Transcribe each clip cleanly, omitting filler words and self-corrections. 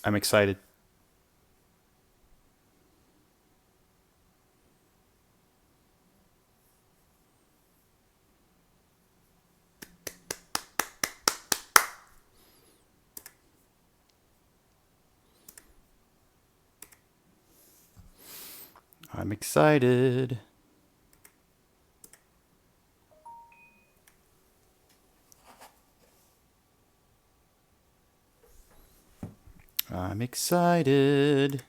I'm excited. I'm excited. I'm excited.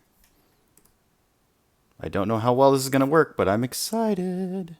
I don't know how well this is going to work, but I'm excited.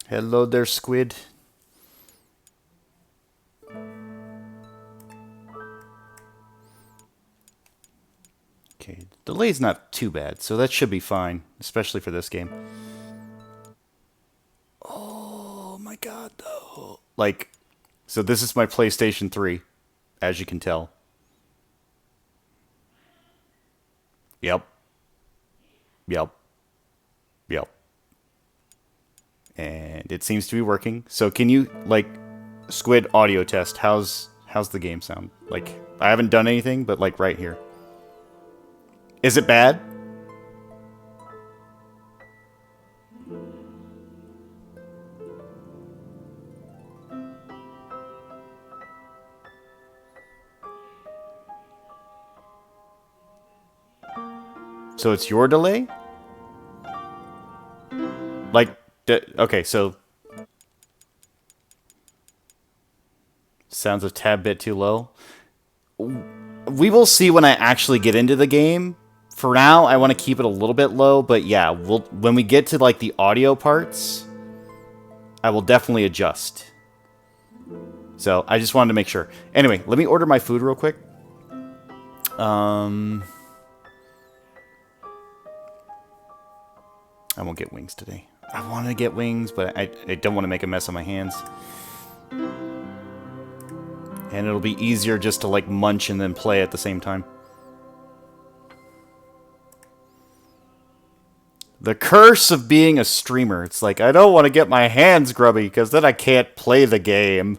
Hello there, squid. Okay, delay's not too bad, so that should be fine, especially for this game. Oh my god, though. Like, so this is my PlayStation 3, as you can tell. Yep, yep, yep. And it seems to be working. So can you, like, squid audio test, how's the game sound? Like, I haven't done anything, but like right here. Is it bad? So it's your delay? Like, okay, so sounds a tad bit too low. We will see when I actually get into the game. For now, I want to keep it a little bit low, but yeah, when we get to like the audio parts, I will definitely adjust. So I just wanted to make sure. Anyway, let me order my food real quick. I won't get wings today. I want to get wings, but I don't want to make a mess of my hands. And it'll be easier just to like munch and then play at the same time. The curse of being a streamer. It's like, I don't want to get my hands grubby because then I can't play the game.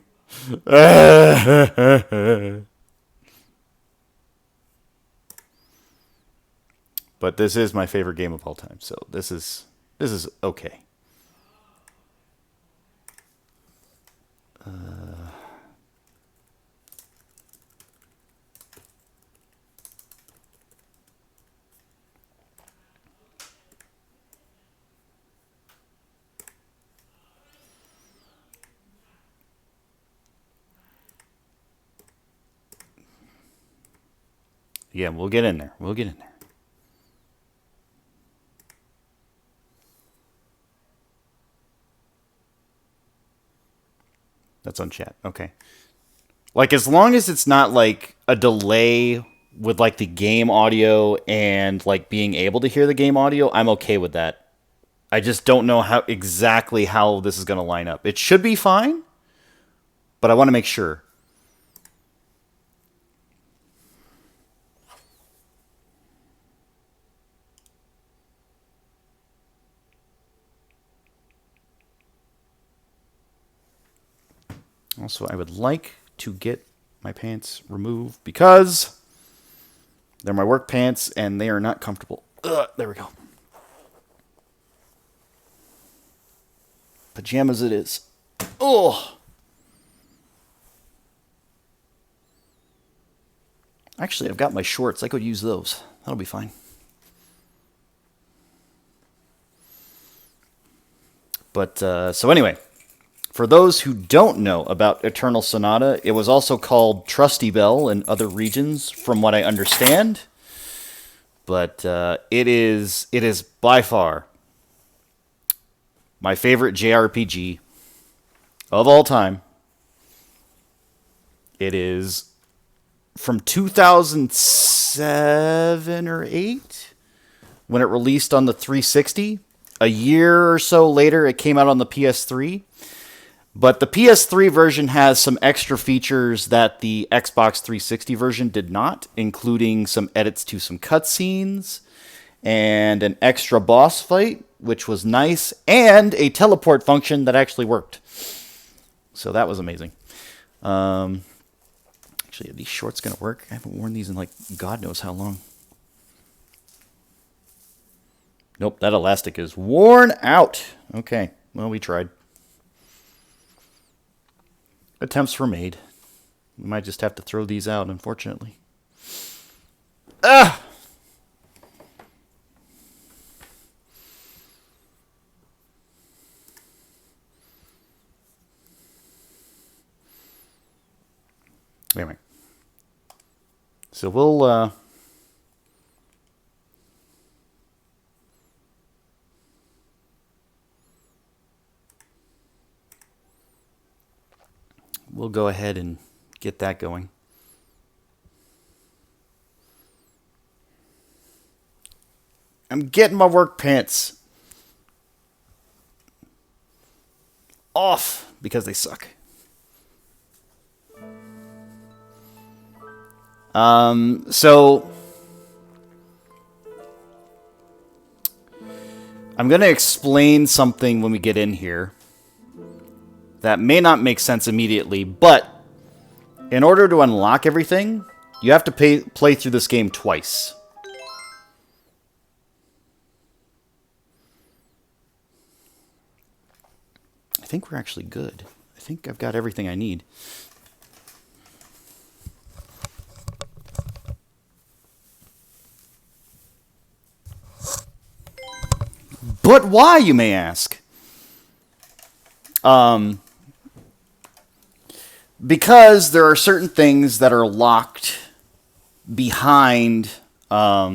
But this is my favorite game of all time, so this is okay. Yeah, we'll get in there. We'll get in there. That's on chat. Okay. Like, as long as it's not like a delay with like the game audio and like being able to hear the game audio, I'm okay with that. I just don't know how exactly how this is going to line up. It should be fine, but I want to make sure. Also, I would like to get my pants removed because they're my work pants and they are not comfortable. Ugh, there we go. Pajamas it is. Oh. Actually, I've got my shorts. I could use those. That'll be fine. But, so anyway, for those who don't know about Eternal Sonata, it was also called Trusty Bell in other regions, from what I understand. But it is by far my favorite JRPG of all time. It is from 2006 7 or 8 when it released on the 360. A year or so later, it came out on the PS3. But the PS3 version has some extra features that the Xbox 360 version did not, including some edits to some cutscenes and an extra boss fight, which was nice, and a teleport function that actually worked. So that was amazing. Actually, are these shorts going to work? I haven't worn these in like God knows how long. Nope, that elastic is worn out. Okay, well, we tried. Attempts were made. We might just have to throw these out, unfortunately. Ah! Anyway. So we'll go ahead and get that going. I'm getting my work pants off because they suck. So I'm going to explain something when we get in here that may not make sense immediately, but in order to unlock everything, you have to play through this game twice. I think we're actually good. I think I've got everything I need. But why, you may ask? Because there are certain things that are locked behind... what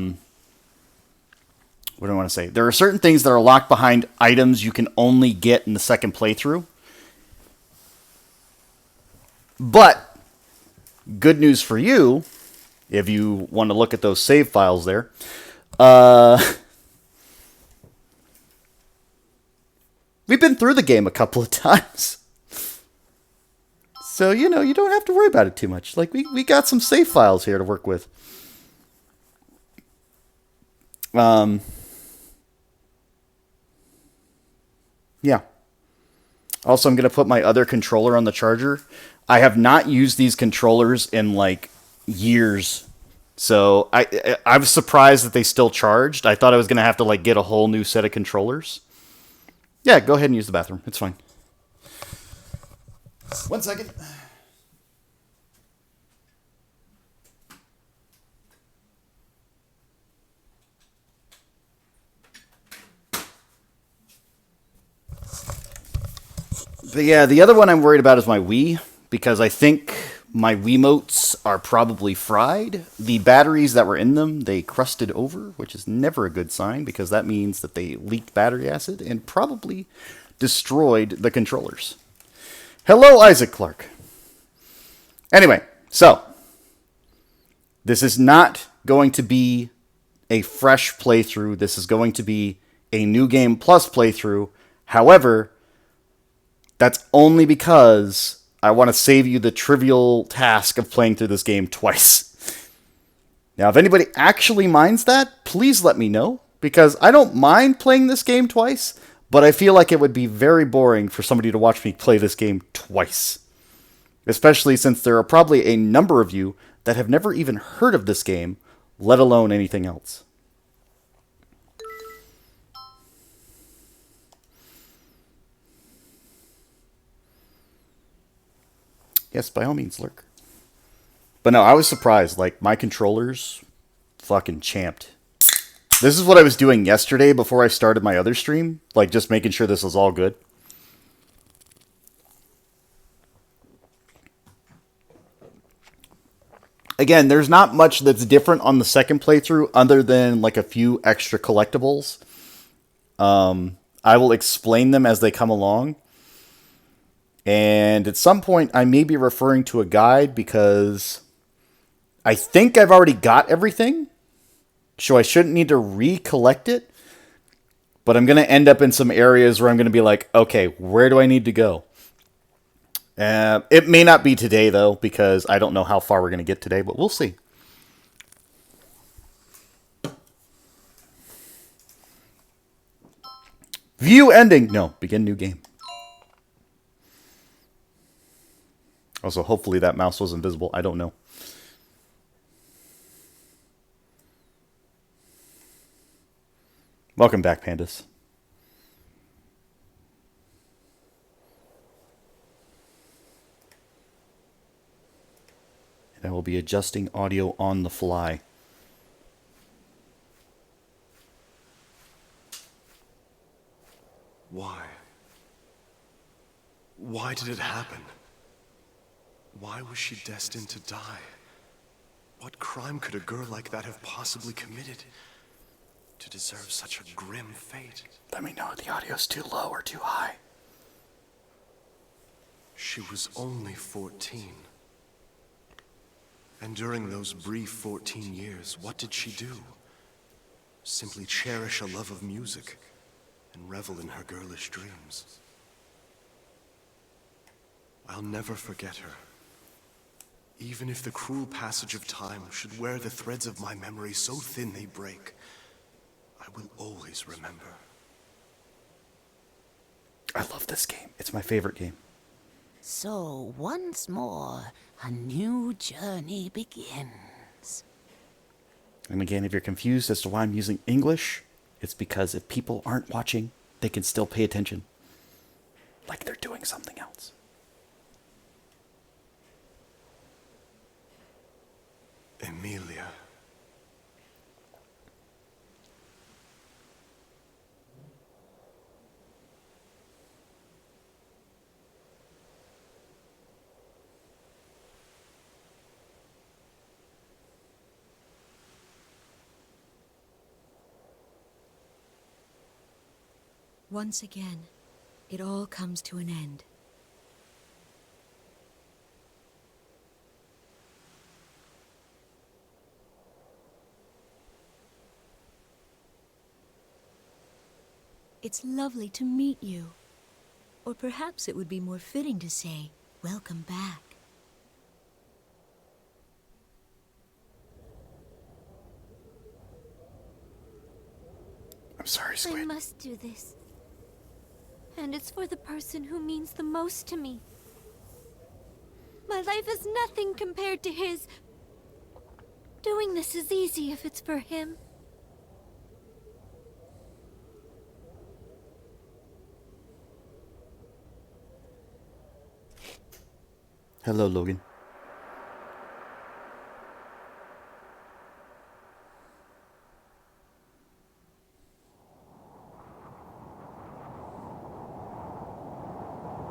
do I want to say? There are certain things that are locked behind items you can only get in the second playthrough. But, good news for you, if you want to look at those save files there, we've been through the game a couple of times. So, you know, you don't have to worry about it too much. Like, we got some save files here to work with. Yeah. Also, I'm going to put my other controller on the charger. I have not used these controllers in, like, years. So, I was surprised that they still charged. I thought I was going to have to, like, get a whole new set of controllers. Yeah, go ahead and use the bathroom. It's fine. 1 second. But yeah, the other one I'm worried about is my Wii, because I think my Wiimotes are probably fried. The batteries that were in them, they crusted over, which is never a good sign, because that means that they leaked battery acid and probably destroyed the controllers. Hello, Isaac Clark. Anyway, so this is not going to be a fresh playthrough. This is going to be a New Game Plus playthrough. However, that's only because I want to save you the trivial task of playing through this game twice. Now, if anybody actually minds that, please let me know, because I don't mind playing this game twice, but I feel like it would be very boring for somebody to watch me play this game twice. Especially since there are probably a number of you that have never even heard of this game, let alone anything else. Yes, by all means, lurk. But no, I was surprised. Like, my controllers fucking champed. This is what I was doing yesterday before I started my other stream. Like, just making sure this was all good. Again, there's not much that's different on the second playthrough other than, like, a few extra collectibles. I will explain them as they come along. And at some point, I may be referring to a guide because I think I've already got everything, so I shouldn't need to recollect it. But I'm going to end up in some areas where I'm going to be like, okay, where do I need to go? It may not be today, though, because I don't know how far we're going to get today, but we'll see. View ending. No, begin new game. Also, hopefully that mouse was invisible. I don't know. Welcome back, pandas. And I will be adjusting audio on the fly. Why? Why did it happen? Why was she destined to die? What crime could a girl like that have possibly committed to deserve such a grim fate? Let me know if the audio's too low or too high. She was only 14. And during those brief 14 years, what did she do? Simply cherish a love of music and revel in her girlish dreams. I'll never forget her. Even if the cruel passage of time should wear the threads of my memory so thin they break, I will always remember. I love this game. It's my favorite game. So once more, a new journey begins. And again, if you're confused as to why I'm using English, it's because if people aren't watching, they can still pay attention. Like they're doing something else. Emilia. Once again, it all comes to an end. It's lovely to meet you. Or perhaps it would be more fitting to say, welcome back. I'm sorry, I Squid. must do this. And it's for the person who means the most to me. My life is nothing compared to his. Doing this is easy if it's for him. Hello, Logan.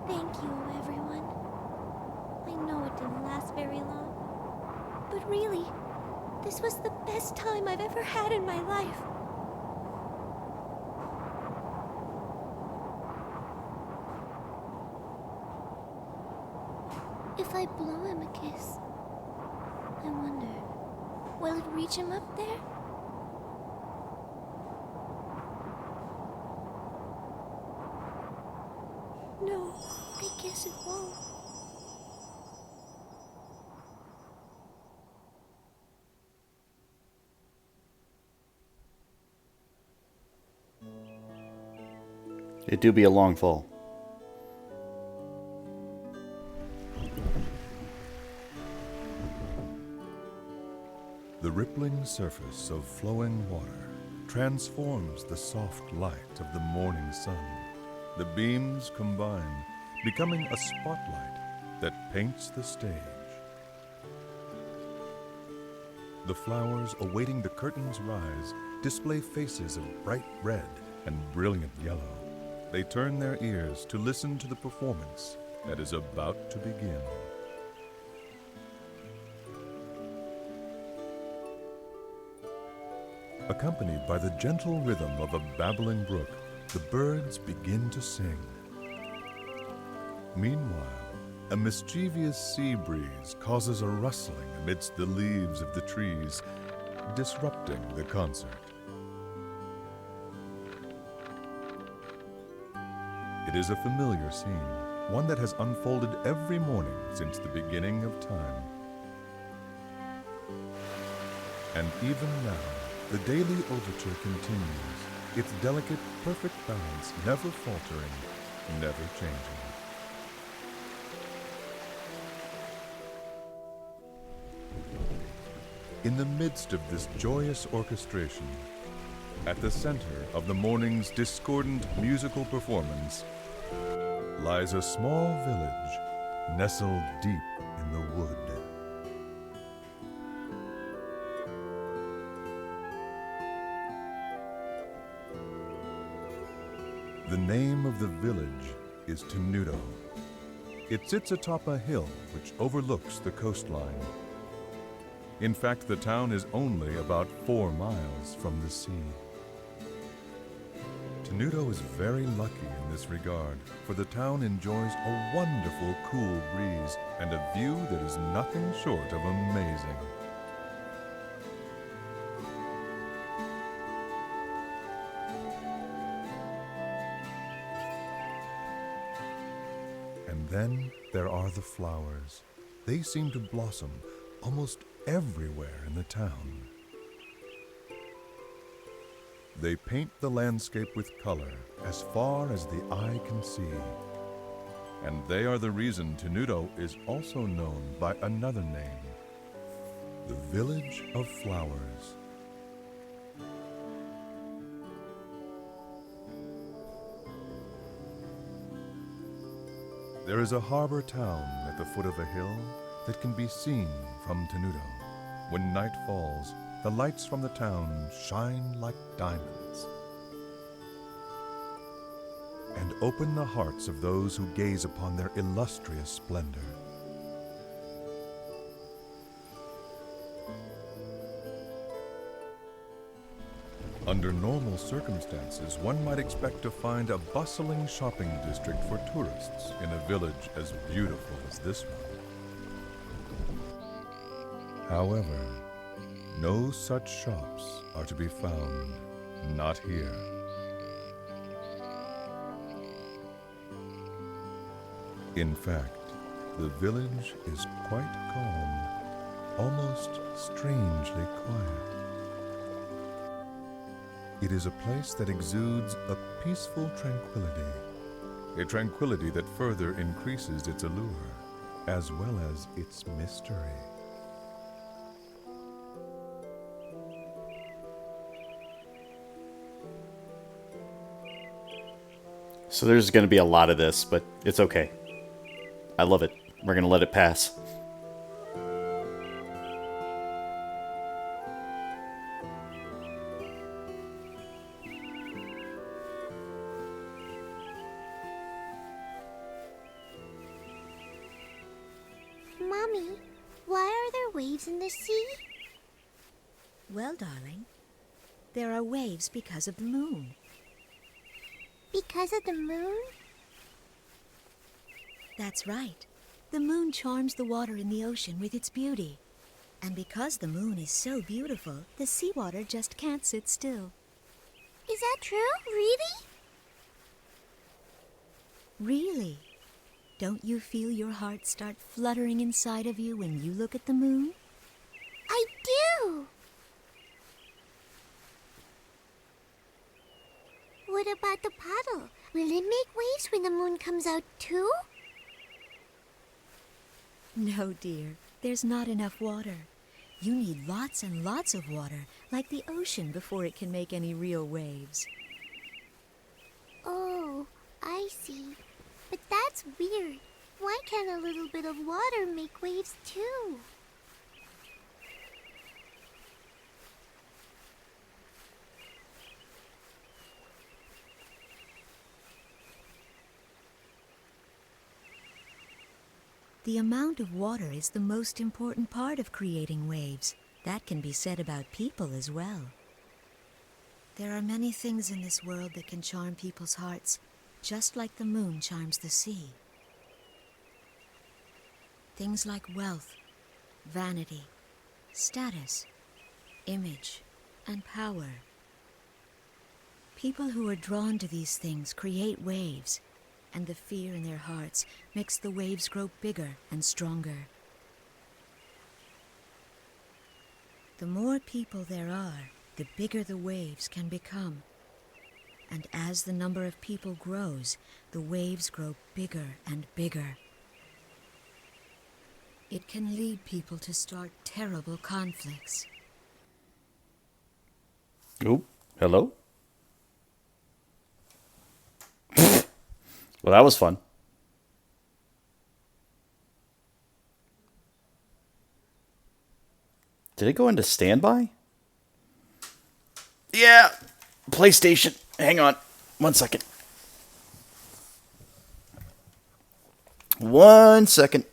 Thank you, everyone. I know it didn't last very long. But really, this was the best time I've ever had in my life. If I blow him a kiss, I wonder, will it reach him up there? No, I guess it won't. It do be a long fall. The rippling surface of flowing water transforms the soft light of the morning sun. The beams combine, becoming a spotlight that paints the stage. The flowers awaiting the curtain's rise display faces of bright red and brilliant yellow. They turn their ears to listen to the performance that is about to begin. Accompanied by the gentle rhythm of a babbling brook, the birds begin to sing. Meanwhile, a mischievous sea breeze causes a rustling amidst the leaves of the trees, disrupting the concert. It is a familiar scene, one that has unfolded every morning since the beginning of time. And even now, the daily overture continues, its delicate, perfect balance never faltering, never changing. In the midst of this joyous orchestration, at the center of the morning's discordant musical performance, lies a small village nestled deep in the wood. The name of the village is Tenuto. It sits atop a hill which overlooks the coastline. In fact, the town is only about 4 miles from the sea. Tenuto is very lucky in this regard, for the town enjoys a wonderful cool breeze and a view that is nothing short of amazing. And then there are the flowers. They seem to blossom almost everywhere in the town. They paint the landscape with color as far as the eye can see. And they are the reason Tenuto is also known by another name, the Village of Flowers. There is a harbor town at the foot of a hill that can be seen from Tenuto. When night falls, the lights from the town shine like diamonds and open the hearts of those who gaze upon their illustrious splendor. Under normal circumstances, one might expect to find a bustling shopping district for tourists in a village as beautiful as this one. However, no such shops are to be found, not here. In fact, the village is quite calm, almost strangely quiet. It is a place that exudes a peaceful tranquility, a tranquility that further increases its allure, as well as its mystery. So there's going to be a lot of this, but it's okay. I love it. We're going to let it pass. Mommy, why are there waves in the sea? Well, darling, there are waves because of the moon. Because of the moon? That's right. The moon charms the water in the ocean with its beauty. And because the moon is so beautiful, the seawater just can't sit still. Is that true? Really? Really? Don't you feel your heart start fluttering inside of you when you look at the moon? I do! What about the paddle? Will it make waves when the moon comes out too? No, dear. There's not enough water. You need lots and lots of water, like the ocean, before it can make any real waves. Oh, I see. But that's weird. Why can't a little bit of water make waves too? The amount of water is the most important part of creating waves. That can be said about people as well. There are many things in this world that can charm people's hearts, just like the moon charms the sea. Things like wealth, vanity, status, image, and power. People who are drawn to these things create waves, and the fear in their hearts makes the waves grow bigger and stronger. The more people there are, the bigger the waves can become. And as the number of people grows, the waves grow bigger and bigger. It can lead people to start terrible conflicts. Oh, hello? Well, that was fun. Did it go into standby? Yeah. PlayStation. Hang on. 1 second. 1 second.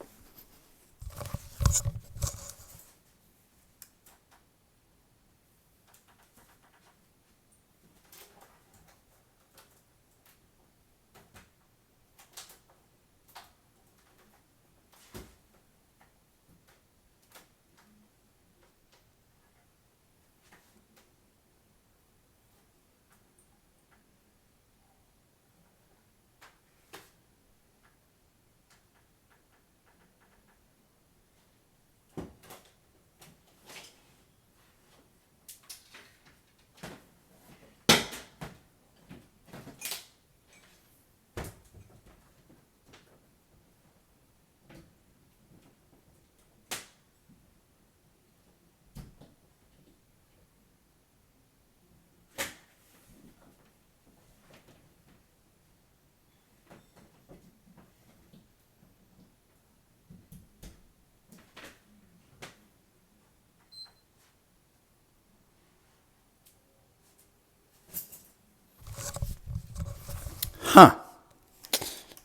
Huh.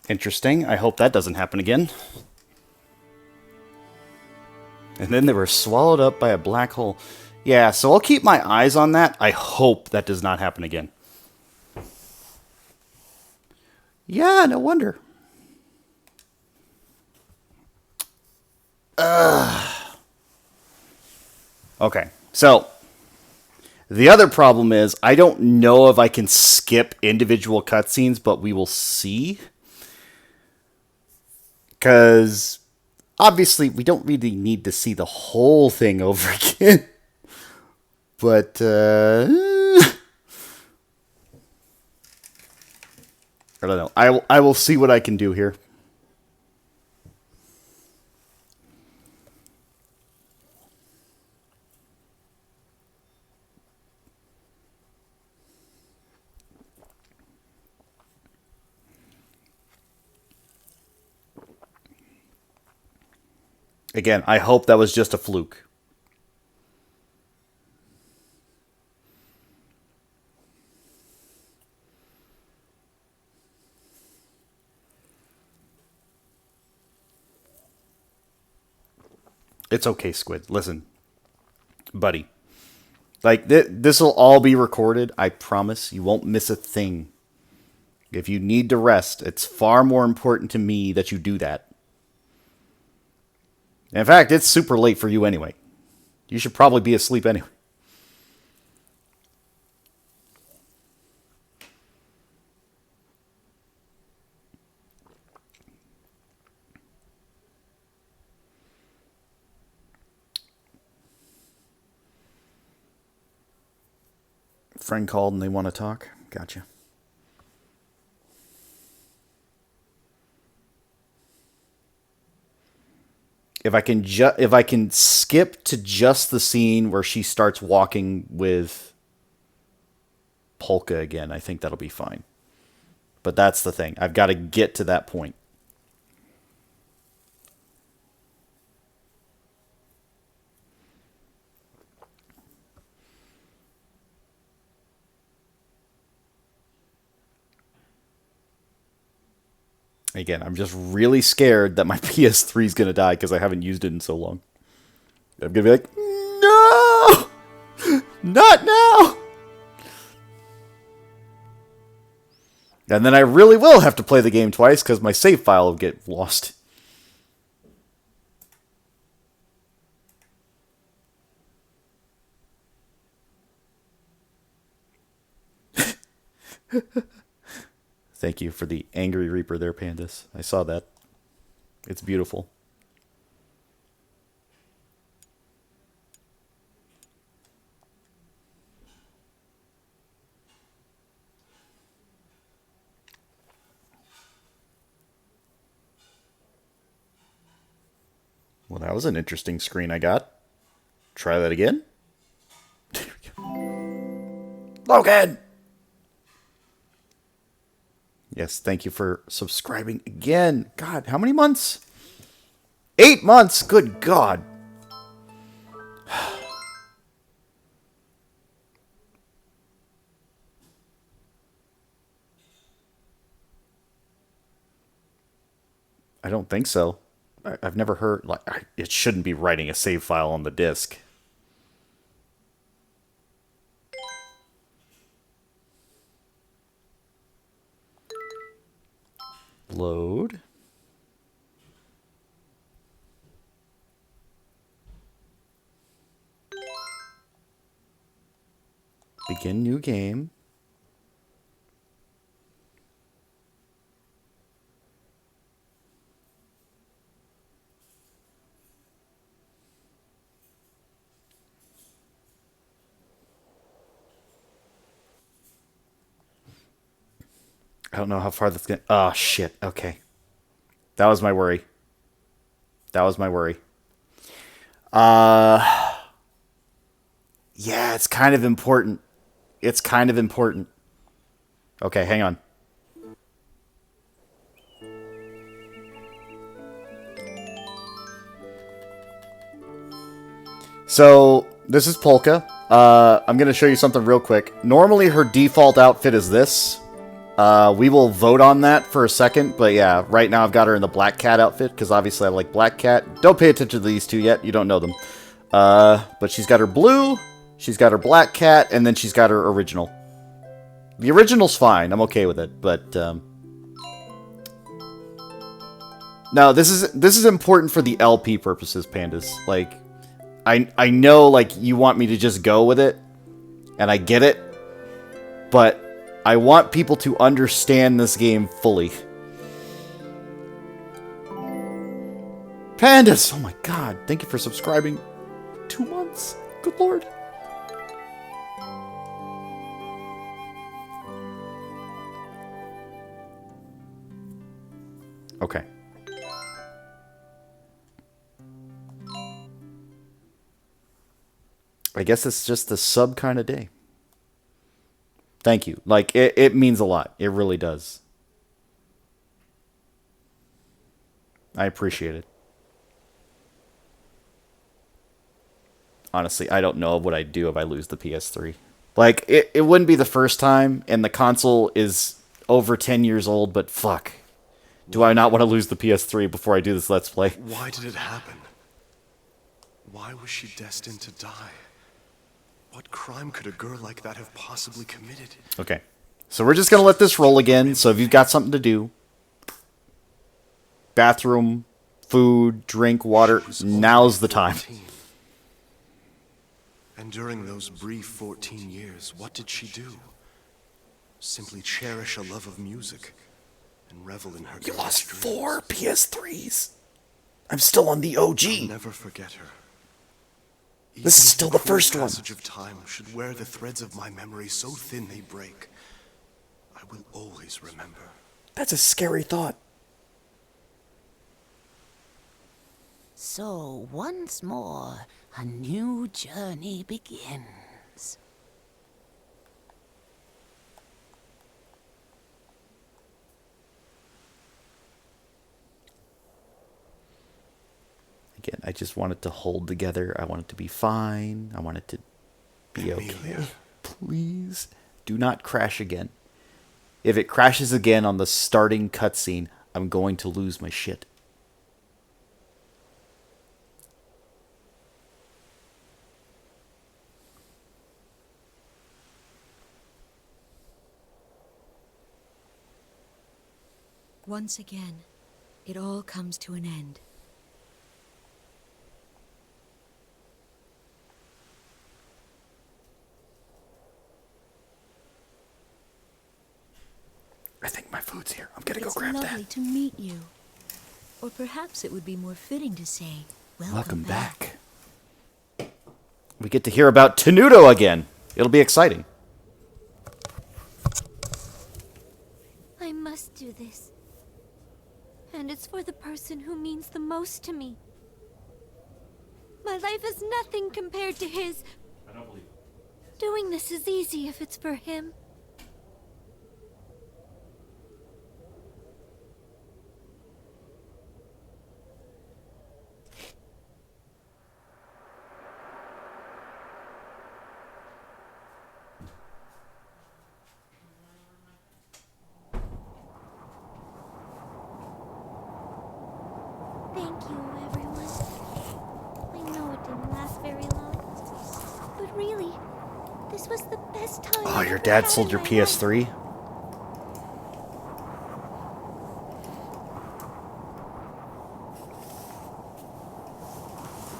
Interesting. I hope that doesn't happen again. And then they were swallowed up by a black hole. Yeah, so I'll keep my eyes on that. I hope that does not happen again. Yeah, no wonder. Okay, so the other problem is I don't know if I can skip individual cutscenes, but we will see. Because obviously we don't really need to see the whole thing over again. But, I don't know. I will see what I can do here. Again, I hope that was just a fluke. It's okay, Squid. Listen, buddy. Like, this will all be recorded. I promise you won't miss a thing. If you need to rest, it's far more important to me that you do that. In fact, it's super late for you anyway. You should probably be asleep anyway. Friend called and they want to talk. Gotcha. If I can skip to just the scene where she starts walking with Polka again, I think that'll be fine. But that's the thing. I've got to get to that point. Again, I'm just really scared that my PS3 is going to die because I haven't used it in so long. I'm going to be like, no! Not now! And then I really will have to play the game twice because my save file will get lost. Thank you for the Angry Reaper there, Pandas. I saw that. It's beautiful. Well, that was an interesting screen I got. Try that again. Logan! Yes, thank you for subscribing again. God, how many months? 8 months? Good God. I don't think so. I've never heard, like, it shouldn't be writing a save file on the disk. Load. Begin new game. I don't know how far that's gonna... Oh, shit. Okay. That was my worry. That was my worry. Yeah, it's kind of important. It's kind of important. Okay, hang on. So, this is Polka. I'm going to show you something real quick. Normally, her default outfit is this. We will vote on that for a second, but yeah, right now I've got her in the Black Cat outfit, because obviously I like Black Cat. Don't pay attention to these two yet, you don't know them. But she's got her blue, she's got her Black Cat, and then she's got her original. The original's fine, I'm okay with it, but, no, this is important for the LP purposes, Pandas. Like, I know, like, you want me to just go with it, and I get it, but I want people to understand this game fully. Pandas! Oh my god, thank you for subscribing. 2 months. Good lord. Okay. I guess it's just a sub kind of day. Thank you. Like, it means a lot. It really does. I appreciate it. Honestly, I don't know what I'd do if I lose the PS3. Like, it wouldn't be the first time, and the console is over 10 years old, but fuck. Do I not want to lose the PS3 before I do this Let's Play? Why did it happen? Why was she destined to die? What crime could a girl like that have possibly committed? Okay. So we're just going to let this roll again. So if you've got something to do, bathroom, food, drink, water, now's the time. 14. And during those brief 14 years, what did she do? Simply cherish a love of music and revel in her. You lost dreams. 4 PS3s. I'm still on the OG. I'll never forget her. This is still the first one. Passage of time should wear the threads of my memory so thin they break. I will always remember. That's a scary thought. So once more, a new journey begins. Again, I just want it to hold together. I want it to be fine. I want it to be okay. Amelia. Please do not crash again. If it crashes again on the starting cutscene, I'm going to lose my shit. Once again, it all comes to an end. food's here. I'm gonna go It's grab lovely that. to meet you. Or perhaps it would be more fitting to say, welcome back. We get to hear about Tenuto again. It'll be exciting. I must do this. And it's for the person who means the most to me. My life is nothing compared to his. I don't believe it. Doing this is easy if it's for him. Thank you, everyone. I know it didn't last very long, but really, this was the best time. Oh, I've your ever dad had sold in your my PS3? life.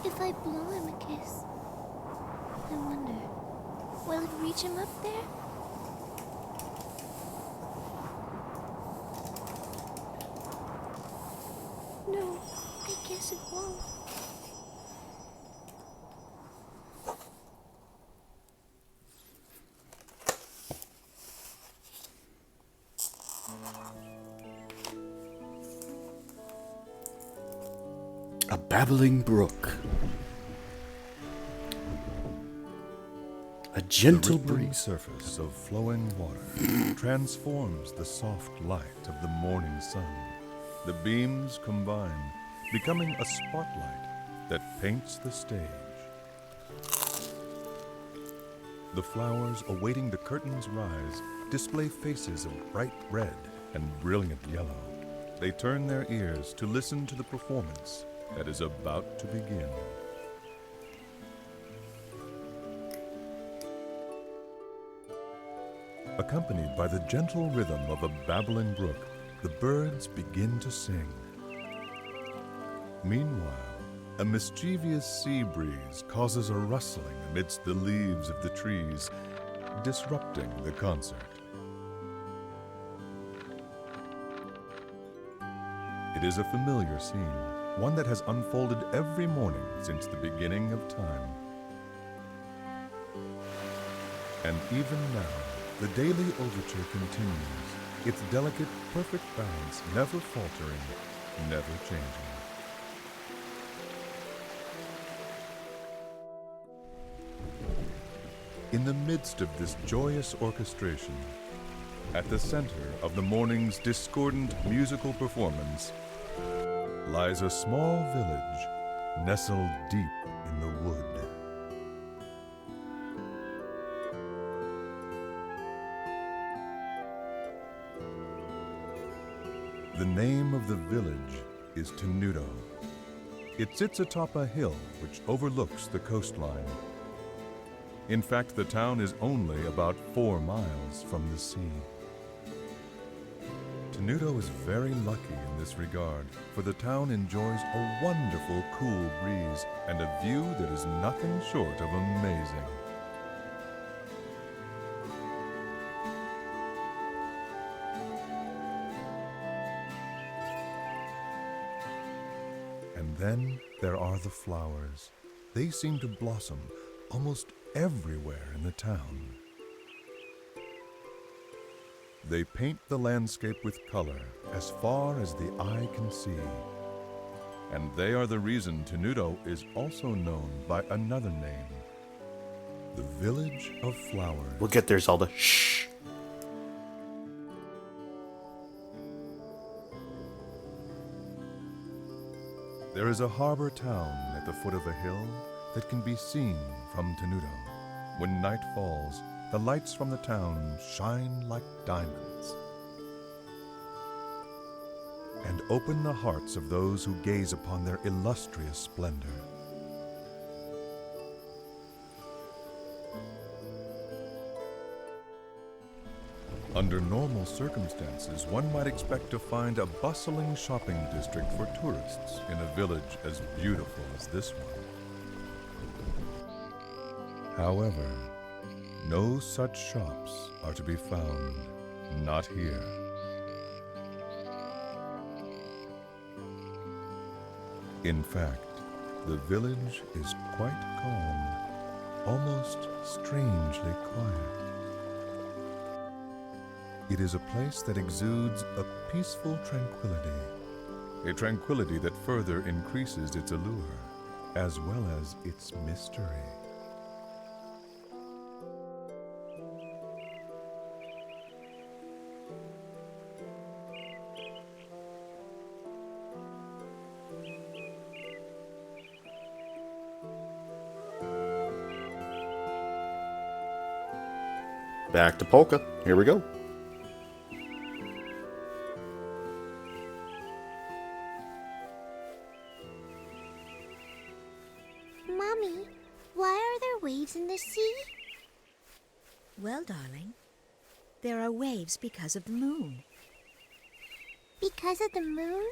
If I blow him a kiss, I wonder, will it reach him up there? No, I guess it won't. A babbling brook. A gentle The rippling breeze. surface of flowing water transforms the soft light of the morning sun. The beams combine, becoming a spotlight that paints the stage. The flowers awaiting the curtain's rise display faces of bright red and brilliant yellow. They turn their ears to listen to the performance that is about to begin. Accompanied by the gentle rhythm of a babbling brook, the birds begin to sing. Meanwhile, a mischievous sea breeze causes a rustling amidst the leaves of the trees, disrupting the concert. It is a familiar scene, one that has unfolded every morning since the beginning of time. And even now, the daily overture continues, its delicate, perfect balance never faltering, never changing. In the midst of this joyous orchestration, at the center of the morning's discordant musical performance, lies a small village nestled deep in the wood. The name of the village is Tenuto. It sits atop a hill which overlooks the coastline. In fact, the town is only about 4 miles from the sea. Tenuto is very lucky in this regard, for the town enjoys a wonderful cool breeze and a view that is nothing short of amazing. And then there are the flowers. They seem to blossom almost everywhere in the town. They paint the landscape with color as far as the eye can see. And they are the reason Tenuto is also known by another name, the Village of Flowers. We'll get there, Zelda. Shh. There is a harbor town at the foot of a hill that can be seen from Tenuto. When night falls, the lights from the town shine like diamonds and open the hearts of those who gaze upon their illustrious splendor. Under normal circumstances, one might expect to find a bustling shopping district for tourists in a village as beautiful as this one. However, no such shops are to be found, not here. In fact, the village is quite calm, almost strangely quiet. It is a place that exudes a peaceful tranquility, a tranquility that further increases its allure, as well as its mystery. Back to polka. Here we go. Mommy, why are there waves in the sea? Well, darling, there are waves because of the moon. Because of the moon?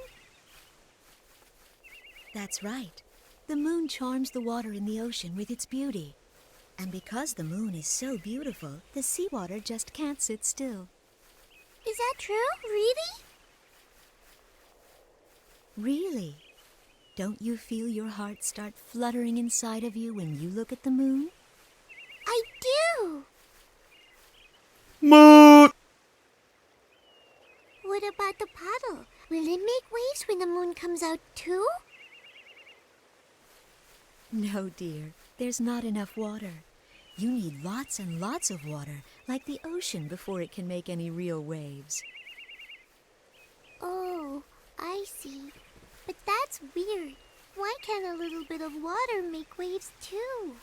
That's right. The moon charms the water in the ocean with its beauty. And because the moon is so beautiful, the seawater just can't sit still. Is that true? Really? Really? Don't you feel your heart start fluttering inside of you when you look at the moon? I do! Moon! What about the puddle? Will it make waves when the moon comes out too? No, dear. There's not enough water. You need lots and lots of water, like the ocean, before it can make any real waves. Oh, I see. But that's weird. Why can't a little bit of water make waves too?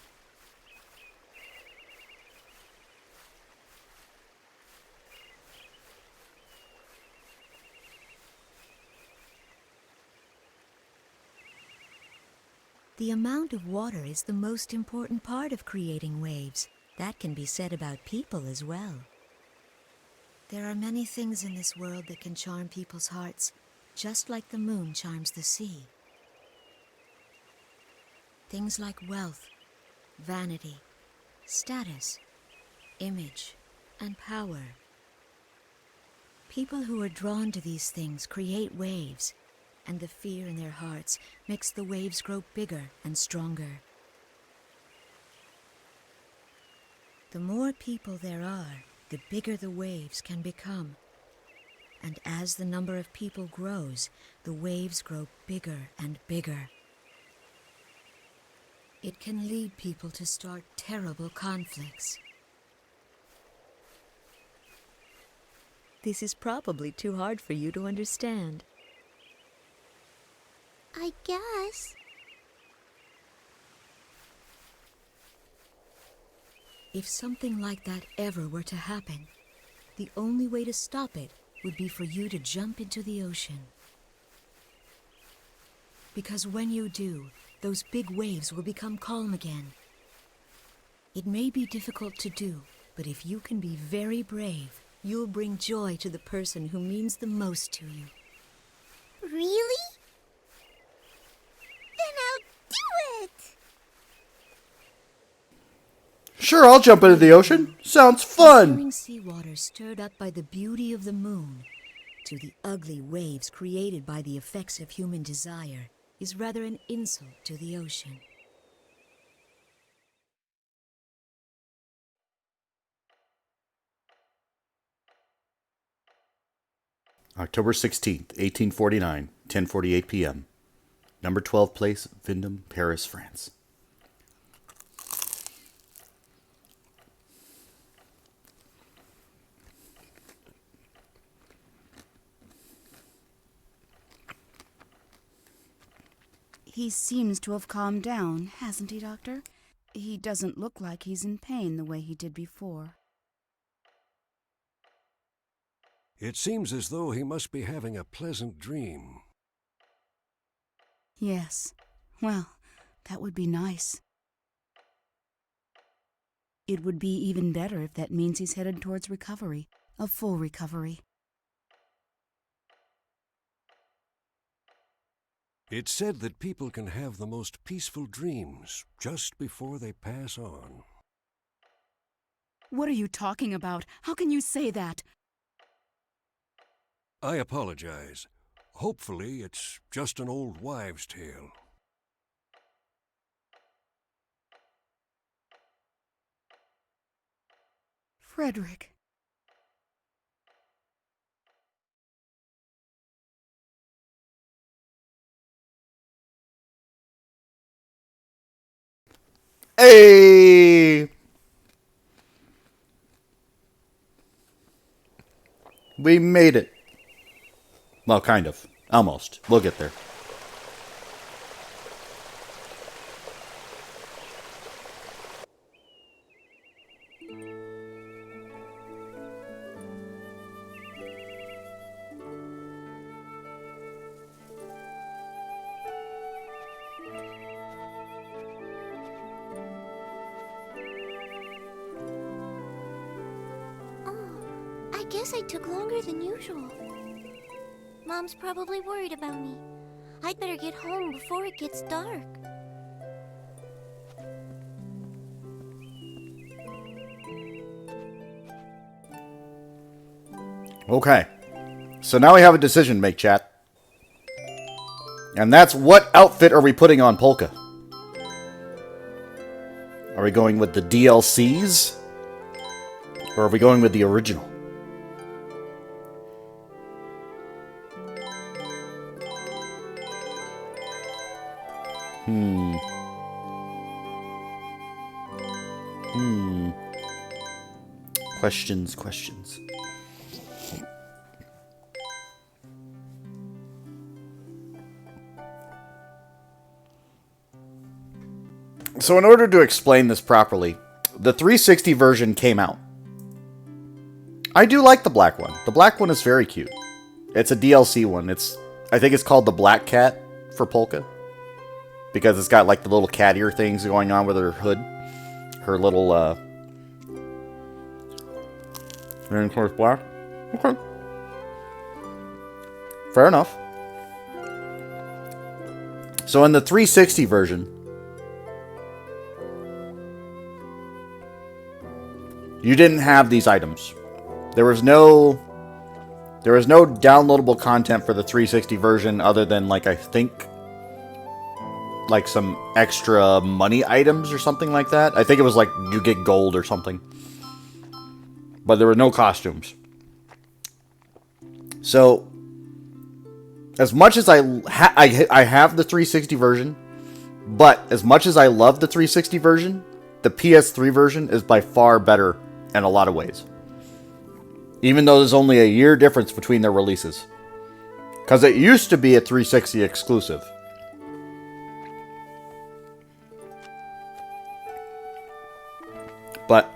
The amount of water is the most important part of creating waves. That can be said about people as well. There are many things in this world that can charm people's hearts, just like the moon charms the sea. Things like wealth, vanity, status, image, and power. People who are drawn to these things create waves, and the fear in their hearts makes the waves grow bigger and stronger. The more people there are, the bigger the waves can become. And as the number of people grows, the waves grow bigger and bigger. It can lead people to start terrible conflicts. This is probably too hard for you to understand. I guess. If something like that ever were to happen, the only way to stop it would be for you to jump into the ocean. Because when you do, those big waves will become calm again. It may be difficult to do, but if you can be very brave, you'll bring joy to the person who means the most to you. Really? Then I'll do it! Sure, I'll jump into the ocean. Sounds fun. Comparing seawater stirred up by the beauty of the moon to the ugly waves created by the effects of human desire is rather an insult to the ocean. October 16th, 1849, 10:48 p.m. Number 12 place, Vendôme, Paris, France. He seems to have calmed down, hasn't he, Doctor? He doesn't look like he's in pain the way he did before. It seems as though he must be having a pleasant dream. Yes. Well, that would be nice. It would be even better if that means he's headed towards recovery, a full recovery. It's said that people can have the most peaceful dreams just before they pass on. What are you talking about? How can you say that? I apologize. Hopefully, it's just an old wives' tale. Frederick. Hey! We made it. Well, kind of. Almost. We'll get there. I guess I took longer than usual. Mom's probably worried about me. I'd better get home before it gets dark. Okay. So now we have a decision to make, chat. And that's, what outfit are we putting on Polka? Are we going with the DLCs? Or are we going with the original? Questions. So in order to explain this properly, the 360 version came out. I do like the black one. The black one is very cute. It's a DLC one. I think it's called the Black Cat for Polka. Because it's got like the little cat ear things going on with her hood. Her little, and of course black. Okay. Fair enough. So in the 360 version, you didn't have these items. There was no downloadable content for the 360 version other than, like, I think, like some extra money items or something like that. I think it was like you get gold or something. But there were no costumes. So, as much as I have the 360 version, but as much as I love the 360 version, the PS3 version is by far better in a lot of ways. Even though there's only a year difference between their releases. Because it used to be a 360 exclusive. But,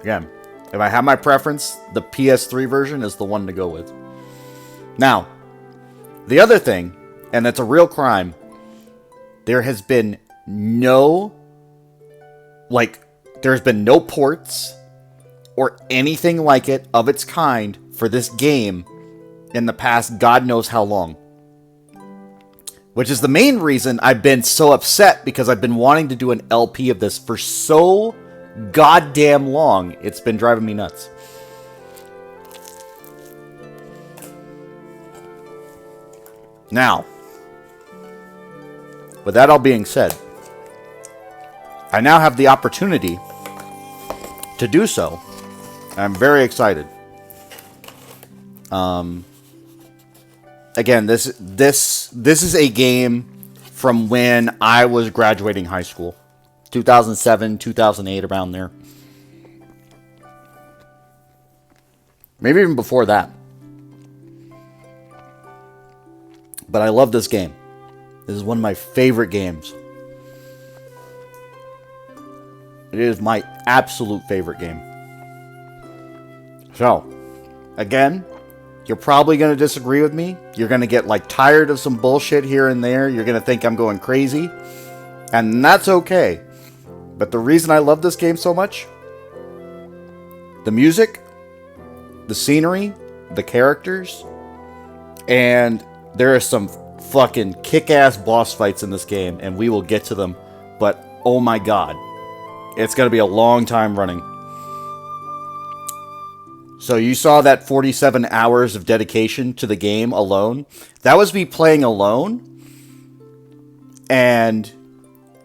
again, if I have my preference, the PS3 version is the one to go with. Now, the other thing, and it's a real crime, there has been no ports or anything like it of its kind for this game in the past God knows how long. Which is the main reason I've been so upset, because I've been wanting to do an LP of this for so goddamn long. It's been driving me nuts. Now, with that all being said, I now have the opportunity to do so. I'm very excited. Again, this is a game from when I was graduating high school. 2007, 2008, around there. Maybe even before that. But I love this game. This is one of my favorite games. It is my absolute favorite game. So, again, you're probably going to disagree with me. You're going to get like tired of some bullshit here and there. You're going to think I'm going crazy. And that's okay. But the reason I love this game so much, the music, the scenery, the characters, and there are some fucking kick-ass boss fights in this game, and we will get to them. But, oh my god, it's going to be a long time running. So you saw that 47 hours of dedication to the game alone. That was me playing alone. And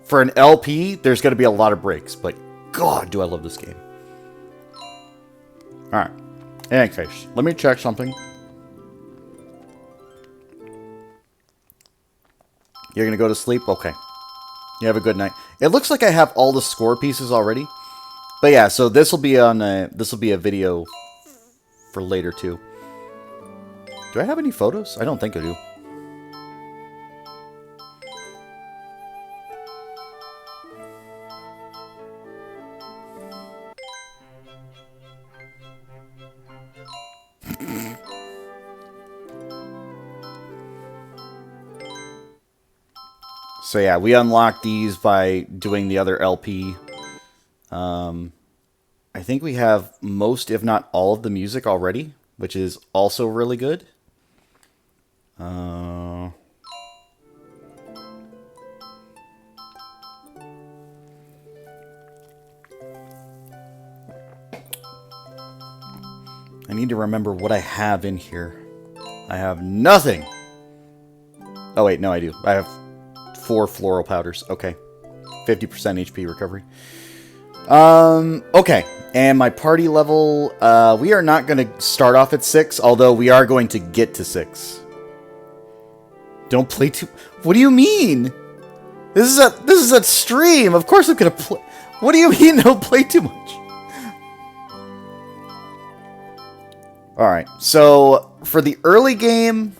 for an LP, there's going to be a lot of breaks. But God, do I love this game. Alright. In any case, let me check something. You're going to go to sleep? Okay. You have a good night. It looks like I have all the score pieces already. But yeah, so this will be a video for later too. Do I have any photos? I don't think I do. So yeah, we unlocked these by doing the other LP. I think we have most, if not all, of the music already, which is also really good. I need to remember what I have in here. I have nothing. Oh wait, no I do. I have 4 floral powders. Okay. 50% HP recovery. Okay. And my party level, we are not going to start off at 6, although we are going to get to 6. Don't play too... What do you mean? This is a stream. Of course I'm going to play... What do you mean don't play too much? Alright, so for the early game,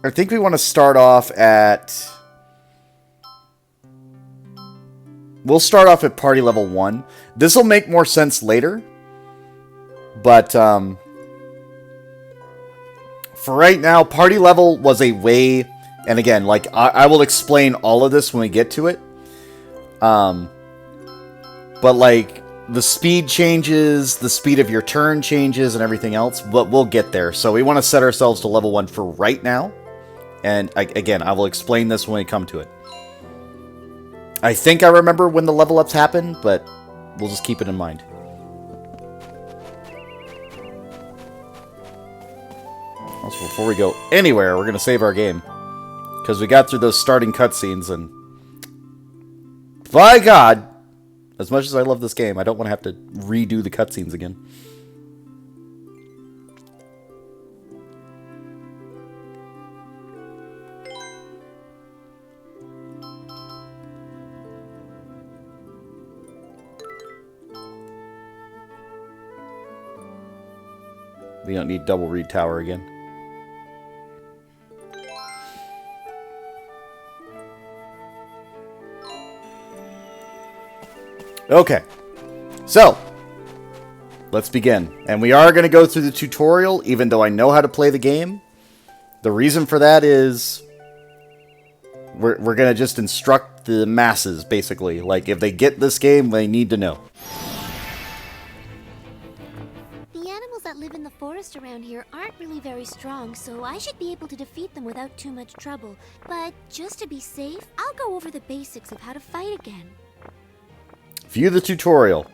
I think we want to start off at... We'll start off at party level 1. This will make more sense later. But, for right now, party level was a way... And again, like, I will explain all of this when we get to it. But, like, the speed changes, the speed of your turn changes, and everything else. But we'll get there. So we want to set ourselves to level 1 for right now. And, again, I will explain this when we come to it. I think I remember when the level ups happen, but we'll just keep it in mind. Also, before we go anywhere, we're going to save our game. Because we got through those starting cutscenes, and... By God! As much as I love this game, I don't want to have to redo the cutscenes again. We don't need double reed tower again. Okay, so let's begin. And we are going to go through the tutorial, even though I know how to play the game. The reason for that is we're going to just instruct the masses, basically. Like, if they get this game, they need to know. The animals that live in the forest around here aren't really very strong, so I should be able to defeat them without too much trouble. But just to be safe, I'll go over the basics of how to fight again. View the tutorial.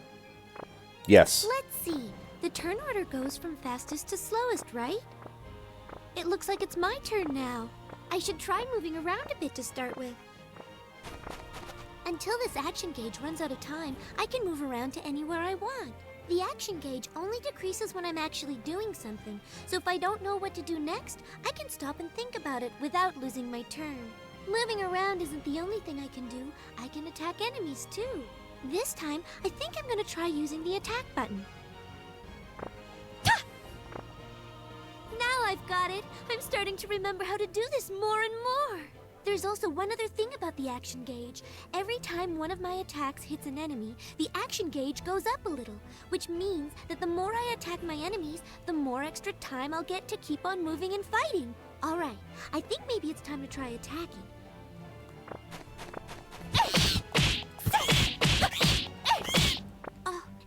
Yes. Let's see. The turn order goes from fastest to slowest, right? It looks like it's my turn now. I should try moving around a bit to start with. Until this action gauge runs out of time, I can move around to anywhere I want. The action gauge only decreases when I'm actually doing something, so if I don't know what to do next, I can stop and think about it without losing my turn. Moving around isn't the only thing I can do. I can attack enemies too. This time, I think I'm going to try using the attack button. Now I've got it! I'm starting to remember how to do this more and more! There's also one other thing about the action gauge. Every time one of my attacks hits an enemy, the action gauge goes up a little, which means that the more I attack my enemies, the more extra time I'll get to keep on moving and fighting. Alright, I think maybe it's time to try attacking.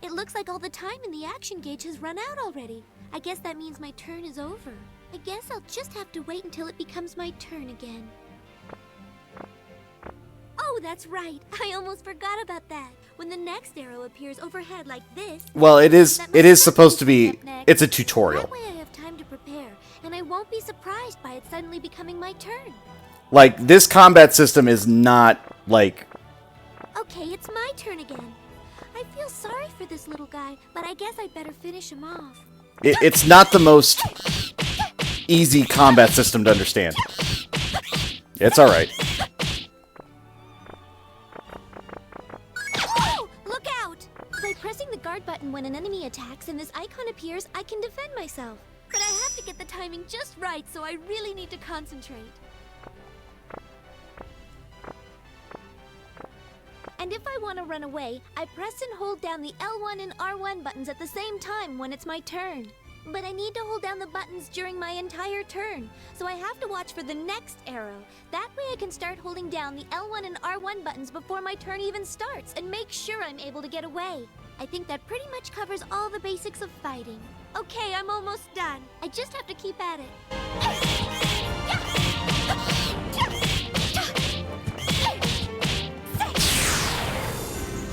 It looks like all the time in the action gauge has run out already. I guess that means my turn is over. I guess I'll just have to wait until it becomes my turn again. that's right. I almost forgot about that. When the next arrow appears overhead like this... Well, it is that supposed to be... step next. It's a tutorial. That way I have time to prepare, and I won't be surprised by it suddenly becoming my turn. Like, this combat system is not, like... Okay, it's my turn again. I feel sorry for this little guy, but I guess I'd better finish him off. It's not the most easy combat system to understand. It's alright. Oh, look out! By pressing the guard button when an enemy attacks and this icon appears, I can defend myself. But I have to get the timing just right, so I really need to concentrate. And if I want to run away, I press and hold down the L1 and R1 buttons at the same time when it's my turn. But I need to hold down the buttons during my entire turn, so I have to watch for the next arrow. That way I can start holding down the L1 and R1 buttons before my turn even starts and make sure I'm able to get away. I think that pretty much covers all the basics of fighting. Okay, I'm almost done. I just have to keep at it.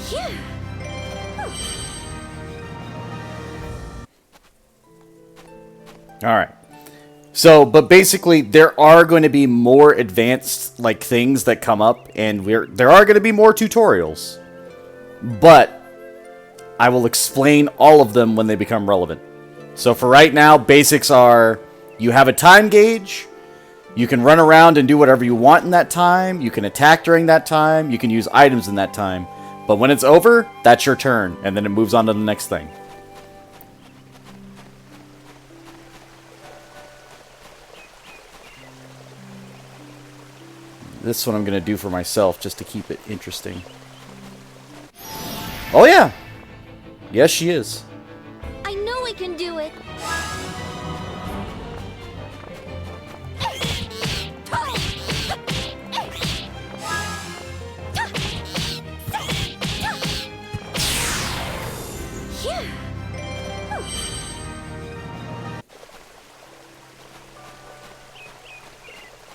Phew. Alright. So, but basically, there are going to be more advanced, like, things that come up, and there are going to be more tutorials. But I will explain all of them when they become relevant. So for right now, basics are, you have a time gauge, you can run around and do whatever you want in that time, you can attack during that time, you can use items in that time. But when it's over, that's your turn, and then it moves on to the next thing. This one I'm going to do for myself, just to keep it interesting. Oh yeah! Yes, she is. I know I can do it.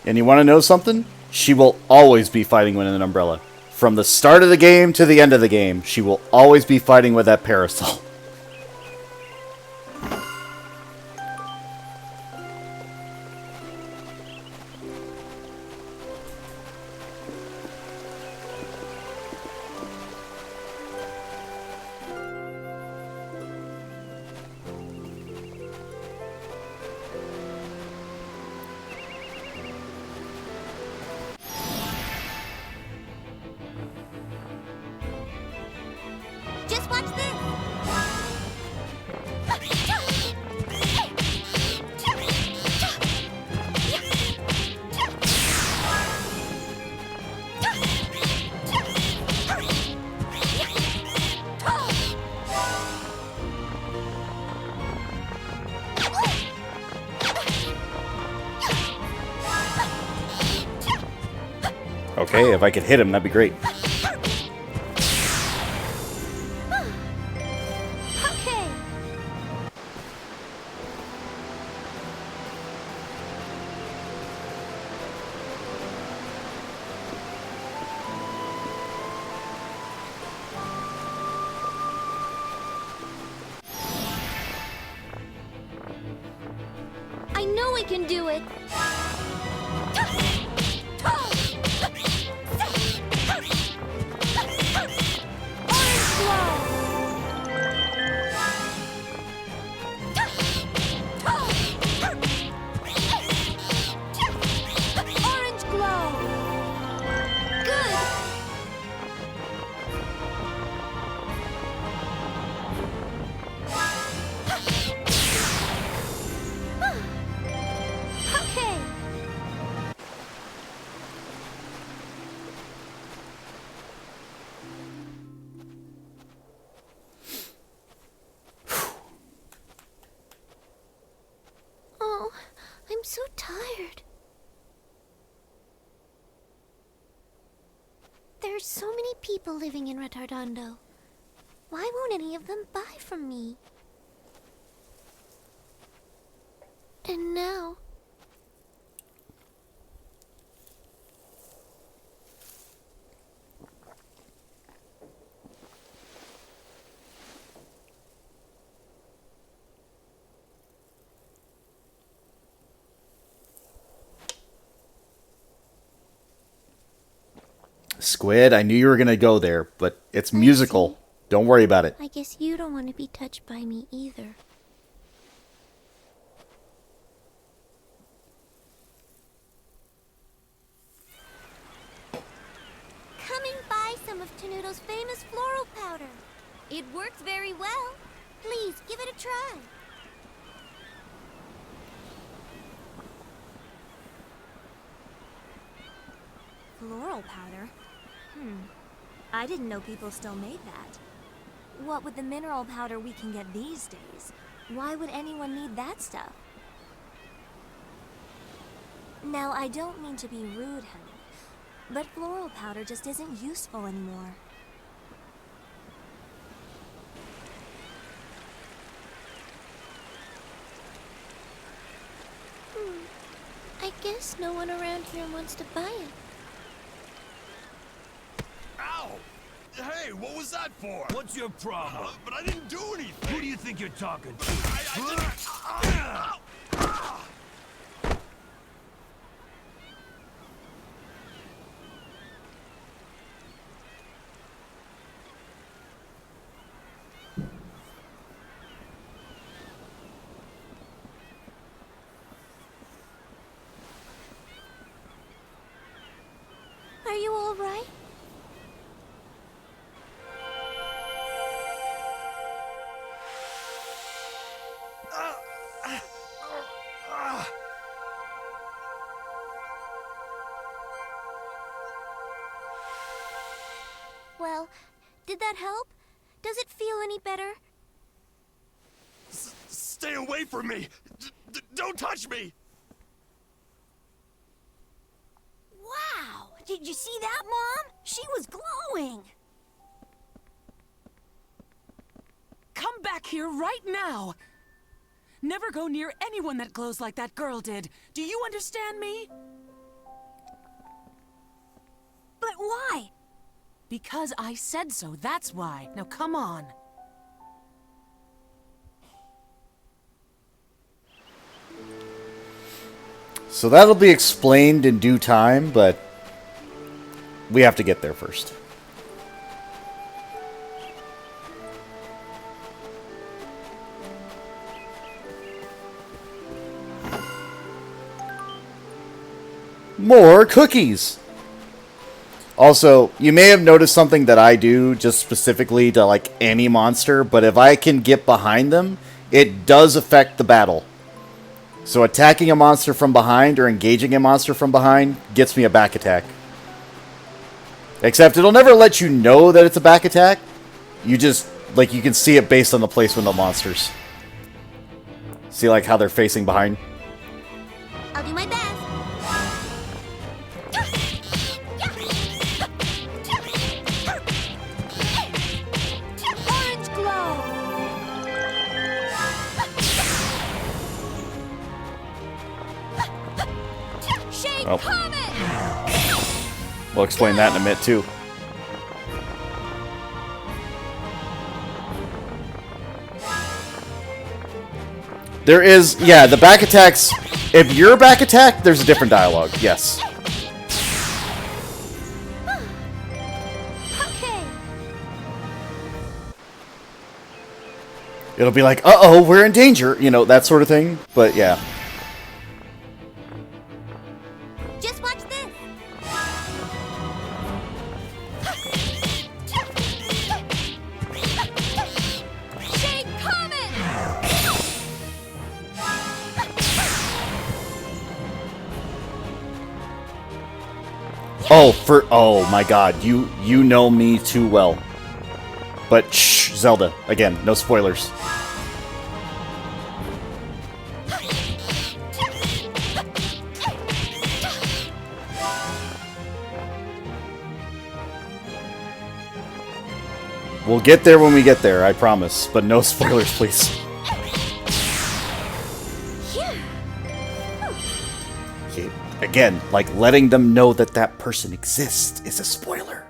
And you want to know something? She will always be fighting with an umbrella. From the start of the game to the end of the game, she will always be fighting with that parasol. Just watch this. Okay, if I could hit him, that'd be great. Okay. I know I can do it. Orange glow. Good. Okay. Oh, I'm so tired. There's so many people living in Retardando. Why won't any of them buy from me? And now... Squid, I knew you were gonna go there, but it's musical. Don't worry about it. I guess you don't want to be touched by me either. Coming by some of Tenuto's famous floral powder. It works very well. Please, give it a try. Floral powder? I didn't know people still made that. What with the mineral powder we can get these days? Why would anyone need that stuff? Now, I don't mean to be rude, honey, but floral powder just isn't useful anymore. I guess no one around here wants to buy it. Ow! Hey, what was that for? What's your problem? But I didn't do anything. Who do you think you're talking to? Are you all right? Well, did that help? Does it feel any better? Stay away from me! Don't touch me! Wow! Did you see that, Mom? She was glowing! Come back here right now! Never go near anyone that glows like that girl did. Do you understand me? But why? Because I said so, that's why. Now come on. So that'll be explained in due time, but we have to get there first. More cookies! Also, you may have noticed something that I do just specifically to like any monster, but if I can get behind them, it does affect the battle. So attacking a monster from behind or engaging a monster from behind gets me a back attack. Except it'll never let you know that it's a back attack. You just, like, you can see it based on the placement of monsters. See, like, how they're facing behind? I'll do my best. Orange glow. Shade comet. We'll explain that in a minute, too. There is, yeah, the back attacks. If you're back attack, there's a different dialogue, yes. Okay. It'll be like, uh-oh, we're in danger, you know, that sort of thing. But, yeah. Just watch this. Shade comet. Oh my god, you know me too well. But shh, Zelda, again, no spoilers. We'll get there when we get there, I promise. But no spoilers, please. Okay, again, like letting them know that that person exists is a spoiler.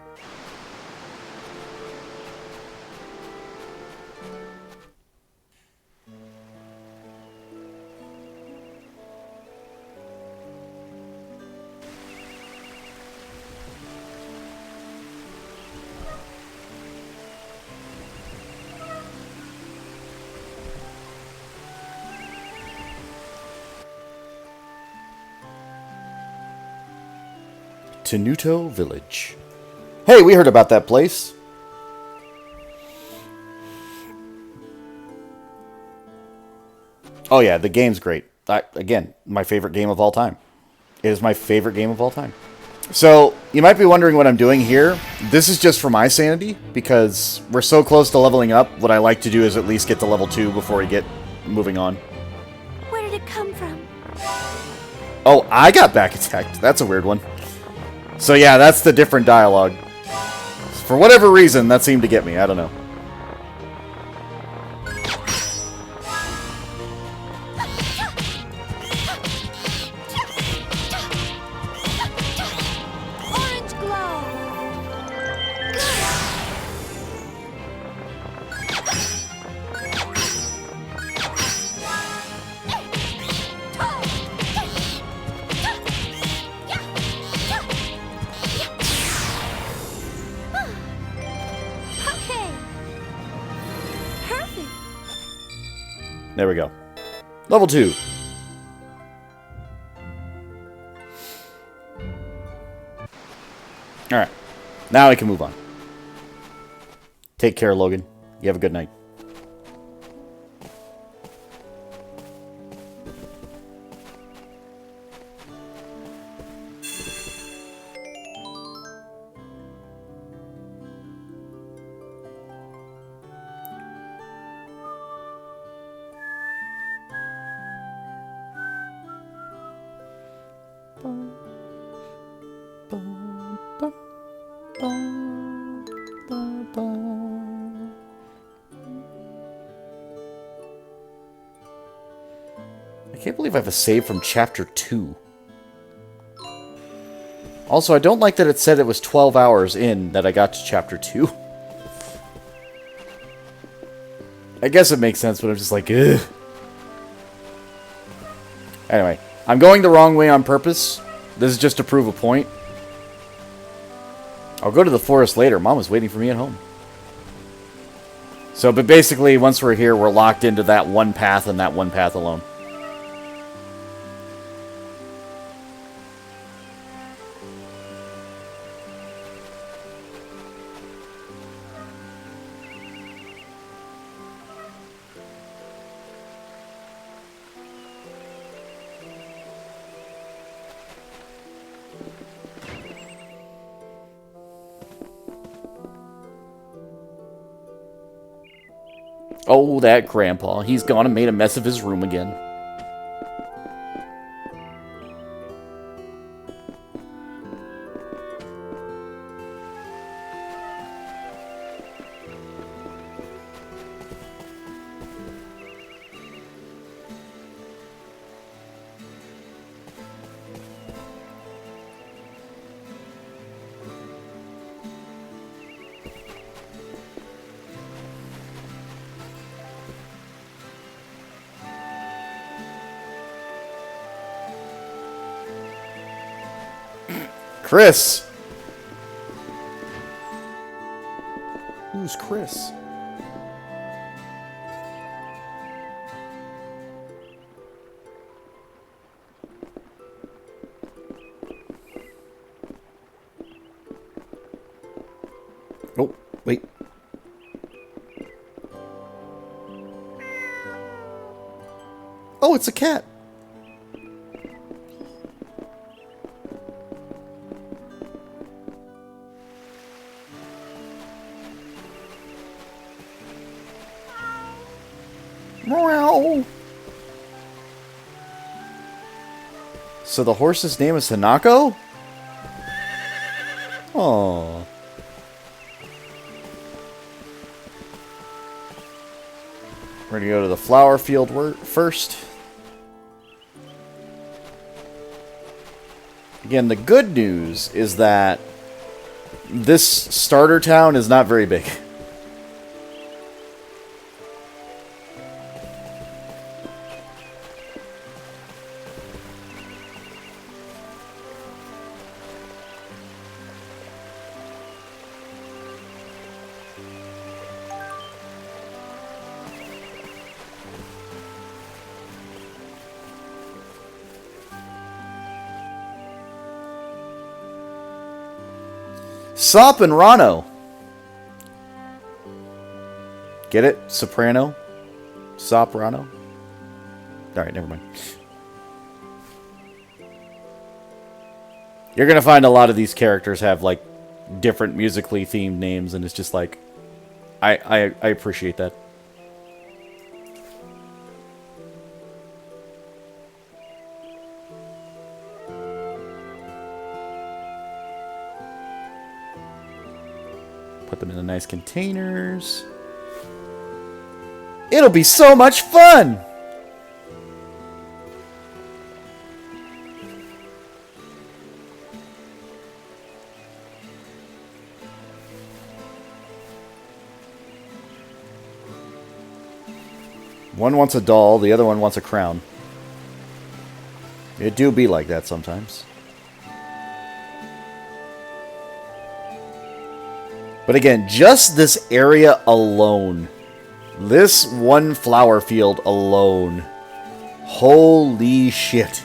Tenuto Village. Hey, we heard about that place. Oh yeah, the game's great. Again, my favorite game of all time. It is my favorite game of all time. So, you might be wondering what I'm doing here. This is just for my sanity, because we're so close to leveling up. What I like to do is at least get to level 2 before we get moving on. Where did it come from? Oh, I got back attacked. That's a weird one. So yeah, that's the different dialogue. For whatever reason, that seemed to get me. I don't know. Orange glow. Okay. Perfect. There we go. Level 2. Alright. Now I can move on. Take care, Logan. You have a good night. I can't believe I have a save from Chapter 2. Also, I don't like that it said it was 12 hours in that I got to Chapter 2. I guess it makes sense, but I'm just like, ugh. Anyway, I'm going the wrong way on purpose. This is just to prove a point. I'll go to the forest later. Mom was waiting for me at home. So, but basically, once we're here, we're locked into that one path and that one path alone. Oh, that grandpa. He's gone and made a mess of his room again. Chris! Who's Chris? Oh, wait. Oh, it's a cat. Meow. So the horse's name is Hanako? Oh. We're gonna go to the flower field first. Again, the good news is that this starter town is not very big. Sop and Rano. Get it? Soprano? Soprano? Alright, never mind. You're gonna find a lot of these characters have, like, different musically themed names, and it's just like... I appreciate that. Put them in the nice containers. It'll be so much fun! One wants a doll, the other one wants a crown. It do be like that sometimes. But again, just this area alone. This one flower field alone. Holy shit.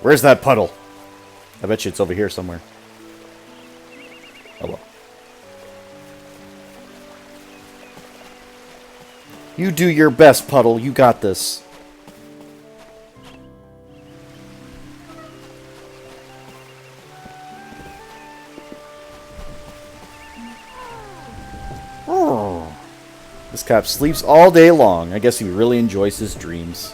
Where's that puddle? I bet you it's over here somewhere. Oh well. You do your best, Puddle. You got this. Oh. This cop sleeps all day long. I guess he really enjoys his dreams.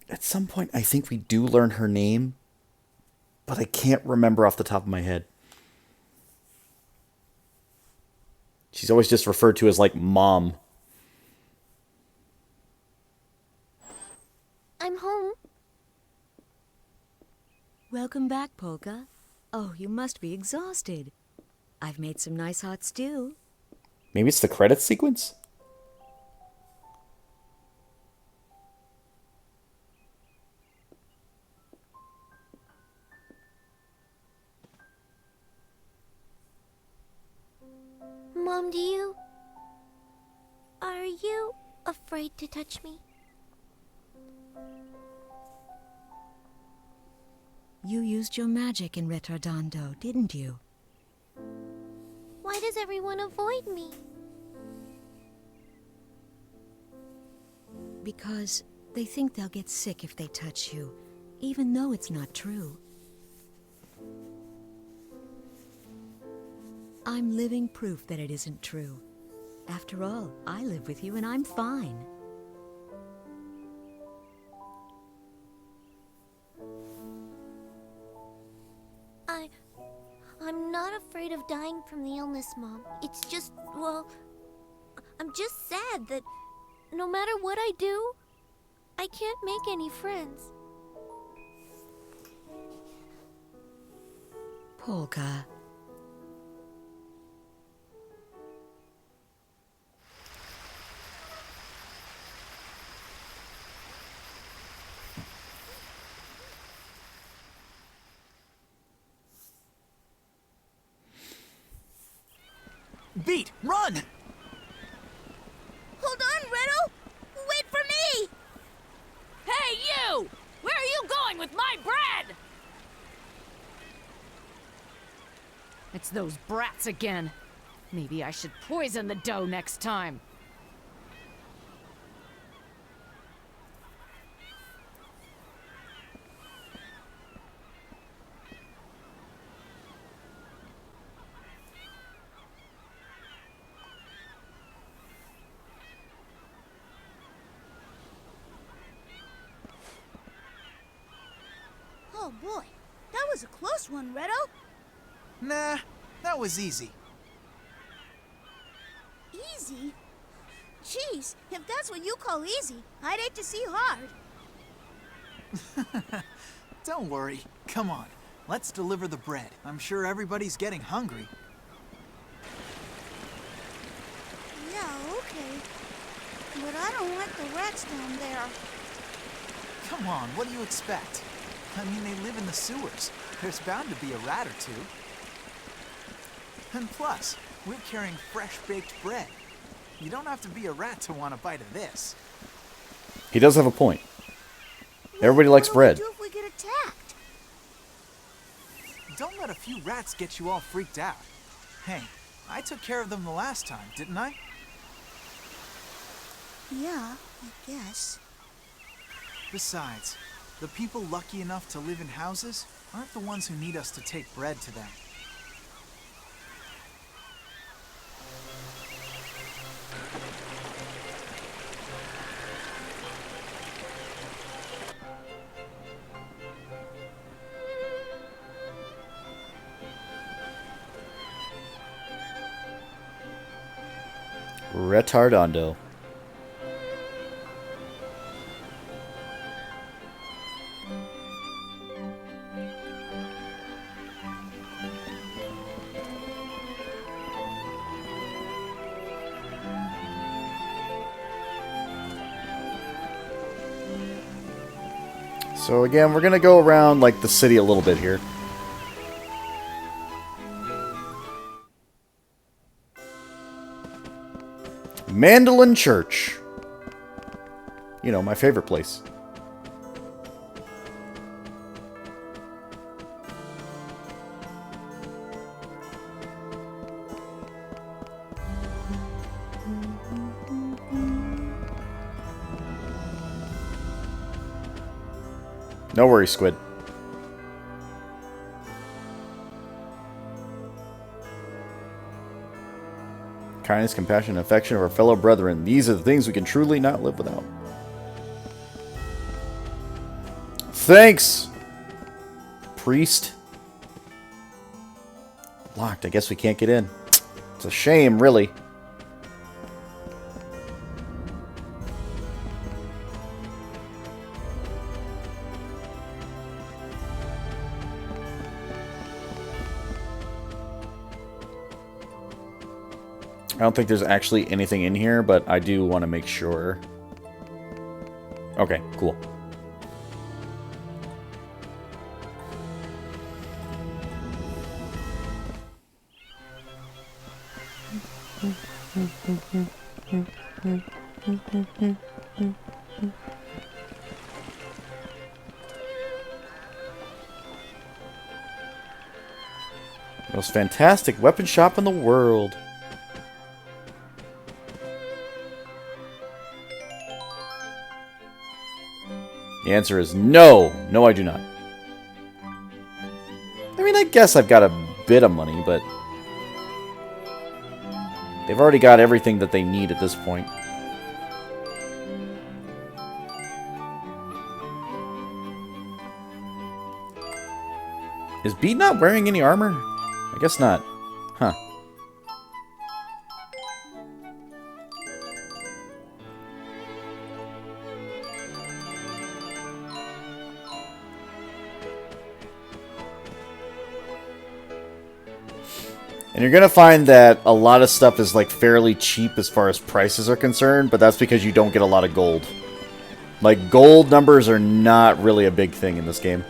At some point, I think we do learn her name, but I can't remember off the top of my head. She's always just referred to as, like, Mom. I'm home. Welcome back, Polka. Oh, you must be exhausted. I've made some nice hot stew. Maybe it's the credits sequence? Mom, are you afraid to touch me? You used your magic in Retardando, didn't you? Why does everyone avoid me? Because they think they'll get sick if they touch you, even though it's not true. I'm living proof that it isn't true. After all, I live with you and I'm fine. I'm not afraid of dying from the illness, Mom. It's just, well, I'm just sad that no matter what I do, I can't make any friends. Polka. Beat, run! Hold on, Riddle! Wait for me! Hey, you! Where are you going with my bread? It's those brats again. Maybe I should poison the dough next time. Oh boy, that was a close one, Riddle. Nah, that was easy. Easy? Jeez, if that's what you call easy, I'd hate to see hard. Don't worry. Come on, let's deliver the bread. I'm sure everybody's getting hungry. Yeah, okay. But I don't like the rats down there. Come on, what do you expect? I mean, they live in the sewers. There's bound to be a rat or two. And plus, we're carrying fresh-baked bread. You don't have to be a rat to want a bite of this. He does have a point. Everybody likes bread. What do we do if we get attacked? Don't let a few rats get you all freaked out. Hey, I took care of them the last time, didn't I? Yeah, I guess. Besides, the people lucky enough to live in houses aren't the ones who need us to take bread to them. Retardando. So again, we're gonna go around like the city a little bit here. Mandolin Church. You know, my favorite place. No worries, Squid. Kindness, compassion, and affection of our fellow brethren. These are the things we can truly not live without. Thanks, priest. Locked. I guess we can't get in. It's a shame, really. I don't think there's actually anything in here, but I do want to make sure. Okay, cool. Most fantastic weapon shop in the world. The answer is no. No, I do not. I mean, I guess I've got a bit of money, but they've already got everything that they need at this point. Is Beat not wearing any armor? I guess not. Huh. And you're going to find that a lot of stuff is like fairly cheap as far as prices are concerned, but that's because you don't get a lot of gold. Like, gold numbers are not really a big thing in this game.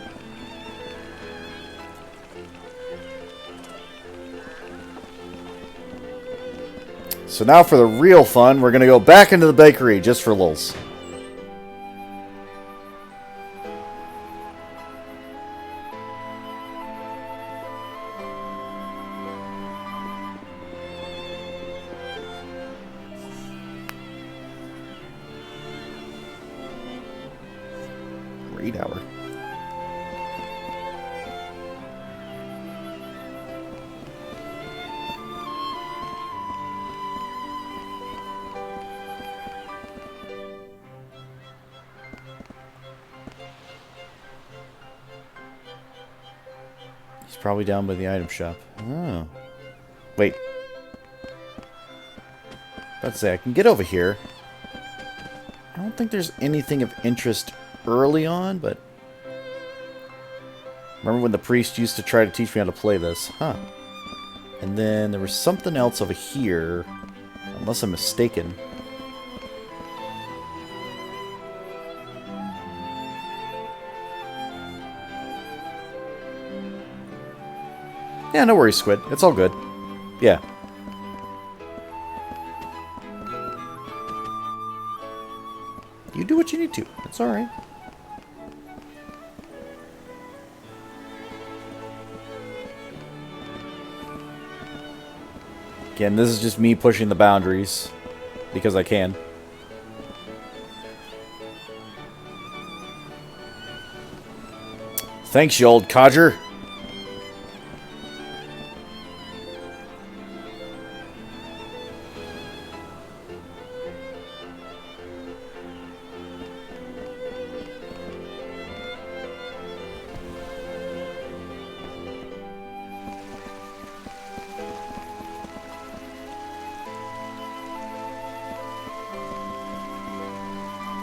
So now for the real fun, we're going to go back into the bakery just for lulz. Great hour. He's probably down by the item shop. Oh. Wait. Let's say I can get over here. I don't think there's anything of interest early on, but Remember when the priest used to try to teach me how to play this? Huh. And then there was something else over here. Unless I'm mistaken. Yeah, no worries, Squid. It's all good. Yeah. You do what you need to. It's alright. Again, this is just me pushing the boundaries. Because I can. Thanks, you old codger.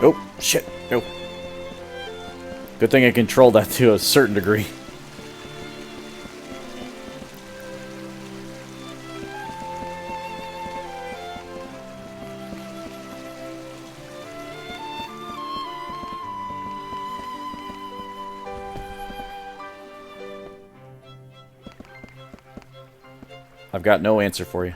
Oh, shit. No. Good thing I controlled that to a certain degree. I've got no answer for you.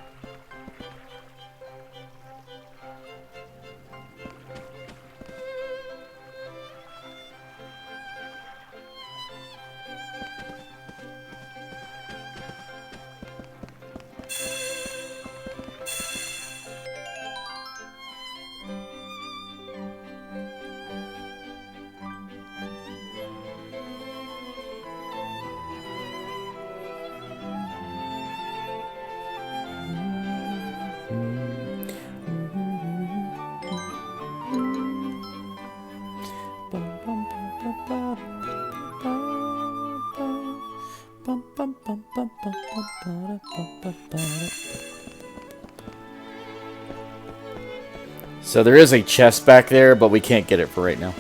So there is a chest back there, but we can't get it for right now.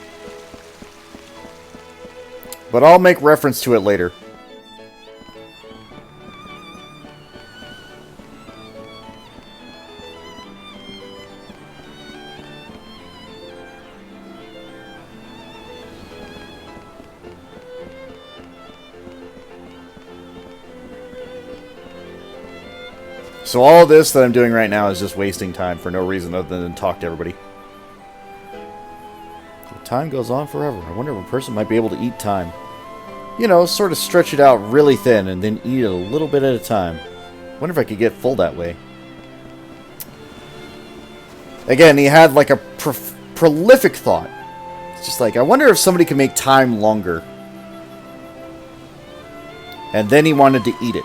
But I'll make reference to it later. So all this that I'm doing right now is just wasting time for no reason other than talk to everybody. The time goes on forever. I wonder if a person might be able to eat time. You know, sort of stretch it out really thin and then eat it a little bit at a time. Wonder if I could get full that way. Again, he had like a prolific thought. It's just like, I wonder if somebody could make time longer. And then he wanted to eat it.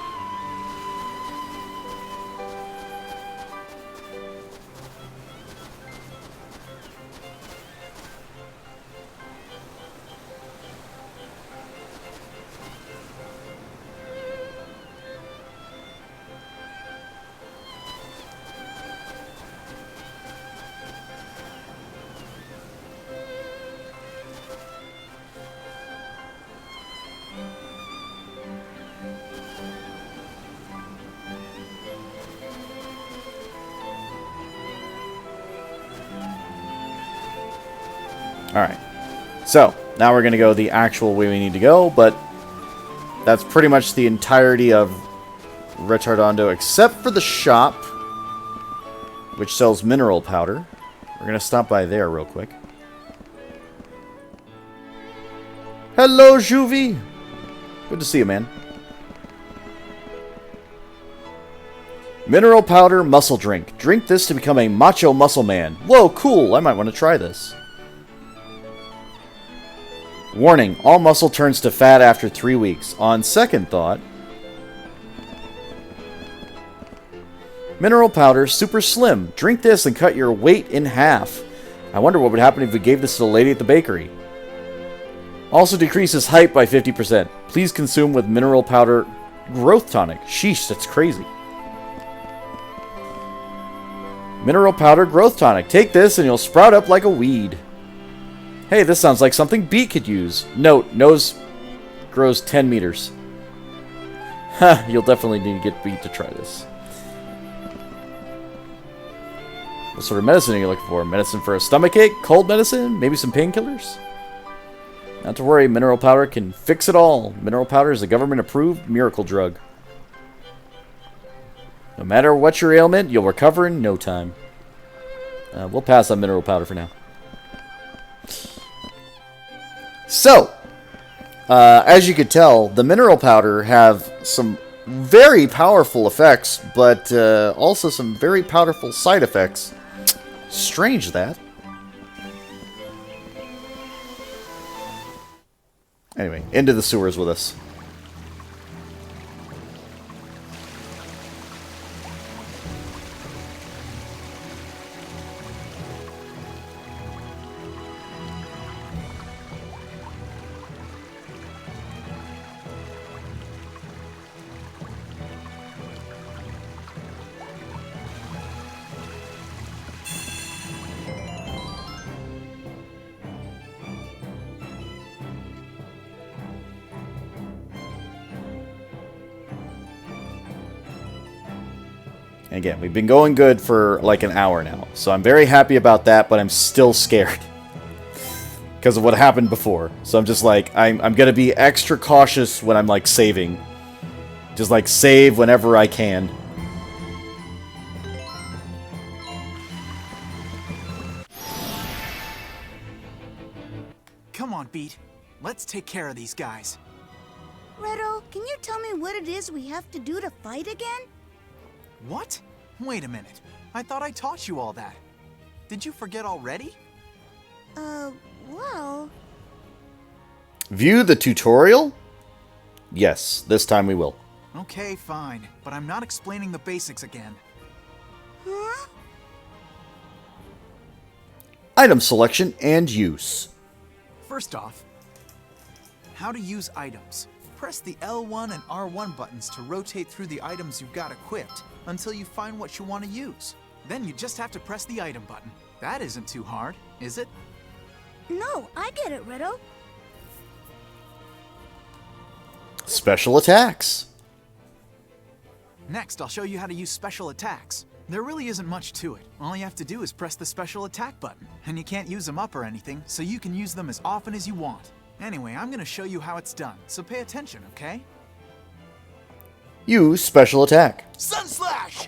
Alright, so now we're going to go the actual way we need to go, but that's pretty much the entirety of Retardando, except for the shop, which sells mineral powder. We're going to stop by there real quick. Hello, Juvie! Good to see you, man. Mineral powder muscle drink. Drink this to become a macho muscle man. Whoa, cool! I might want to try this. Warning, all muscle turns to fat after 3 weeks. On second thought... Mineral powder, super slim. Drink this and cut your weight in half. I wonder what would happen if we gave this to the lady at the bakery. Also decreases height by 50%. Please consume with mineral powder growth tonic. Sheesh, that's crazy. Mineral powder growth tonic. Take this and you'll sprout up like a weed. Hey, this sounds like something Beat could use. Note, knows grows 10 meters. Ha, you'll definitely need to get beat to try this. What sort of medicine are you looking for? Medicine for a stomachache? Cold medicine? Maybe some painkillers? Not to worry, mineral powder can fix it all. Mineral powder is a government-approved miracle drug. No matter what your ailment, you'll recover in no time. We'll pass on mineral powder for now. So, as you could tell, the mineral powder have some very powerful effects, but also some very powerful side effects. Strange that. Anyway, into the sewers with us. Again, we've been going good for like an hour now, so I'm very happy about that, but I'm still scared because of what happened before. So I'm just like, I'm going to be extra cautious when I'm like saving. Just like save whenever I can. Come on, Beat. Let's take care of these guys. Redo, can you tell me what it is we have to do to fight again? What? Wait a minute. I thought I taught you all that. Did you forget already? Well... View the tutorial? Yes, this time we will. Okay, fine. But I'm not explaining the basics again. Huh? Item selection and use. First off, how to use items. Press the L1 and R1 buttons to rotate through the items you've got equipped until you find what you want to use. Then you just have to press the item button. That isn't too hard, is it? No, I get it, Redo. Special attacks. Next, I'll show you how to use special attacks. There really isn't much to it. All you have to do is press the special attack button. And you can't use them up or anything, so you can use them as often as you want. Anyway, I'm gonna show you how it's done, so pay attention, okay? Use special attack. Sun Slash!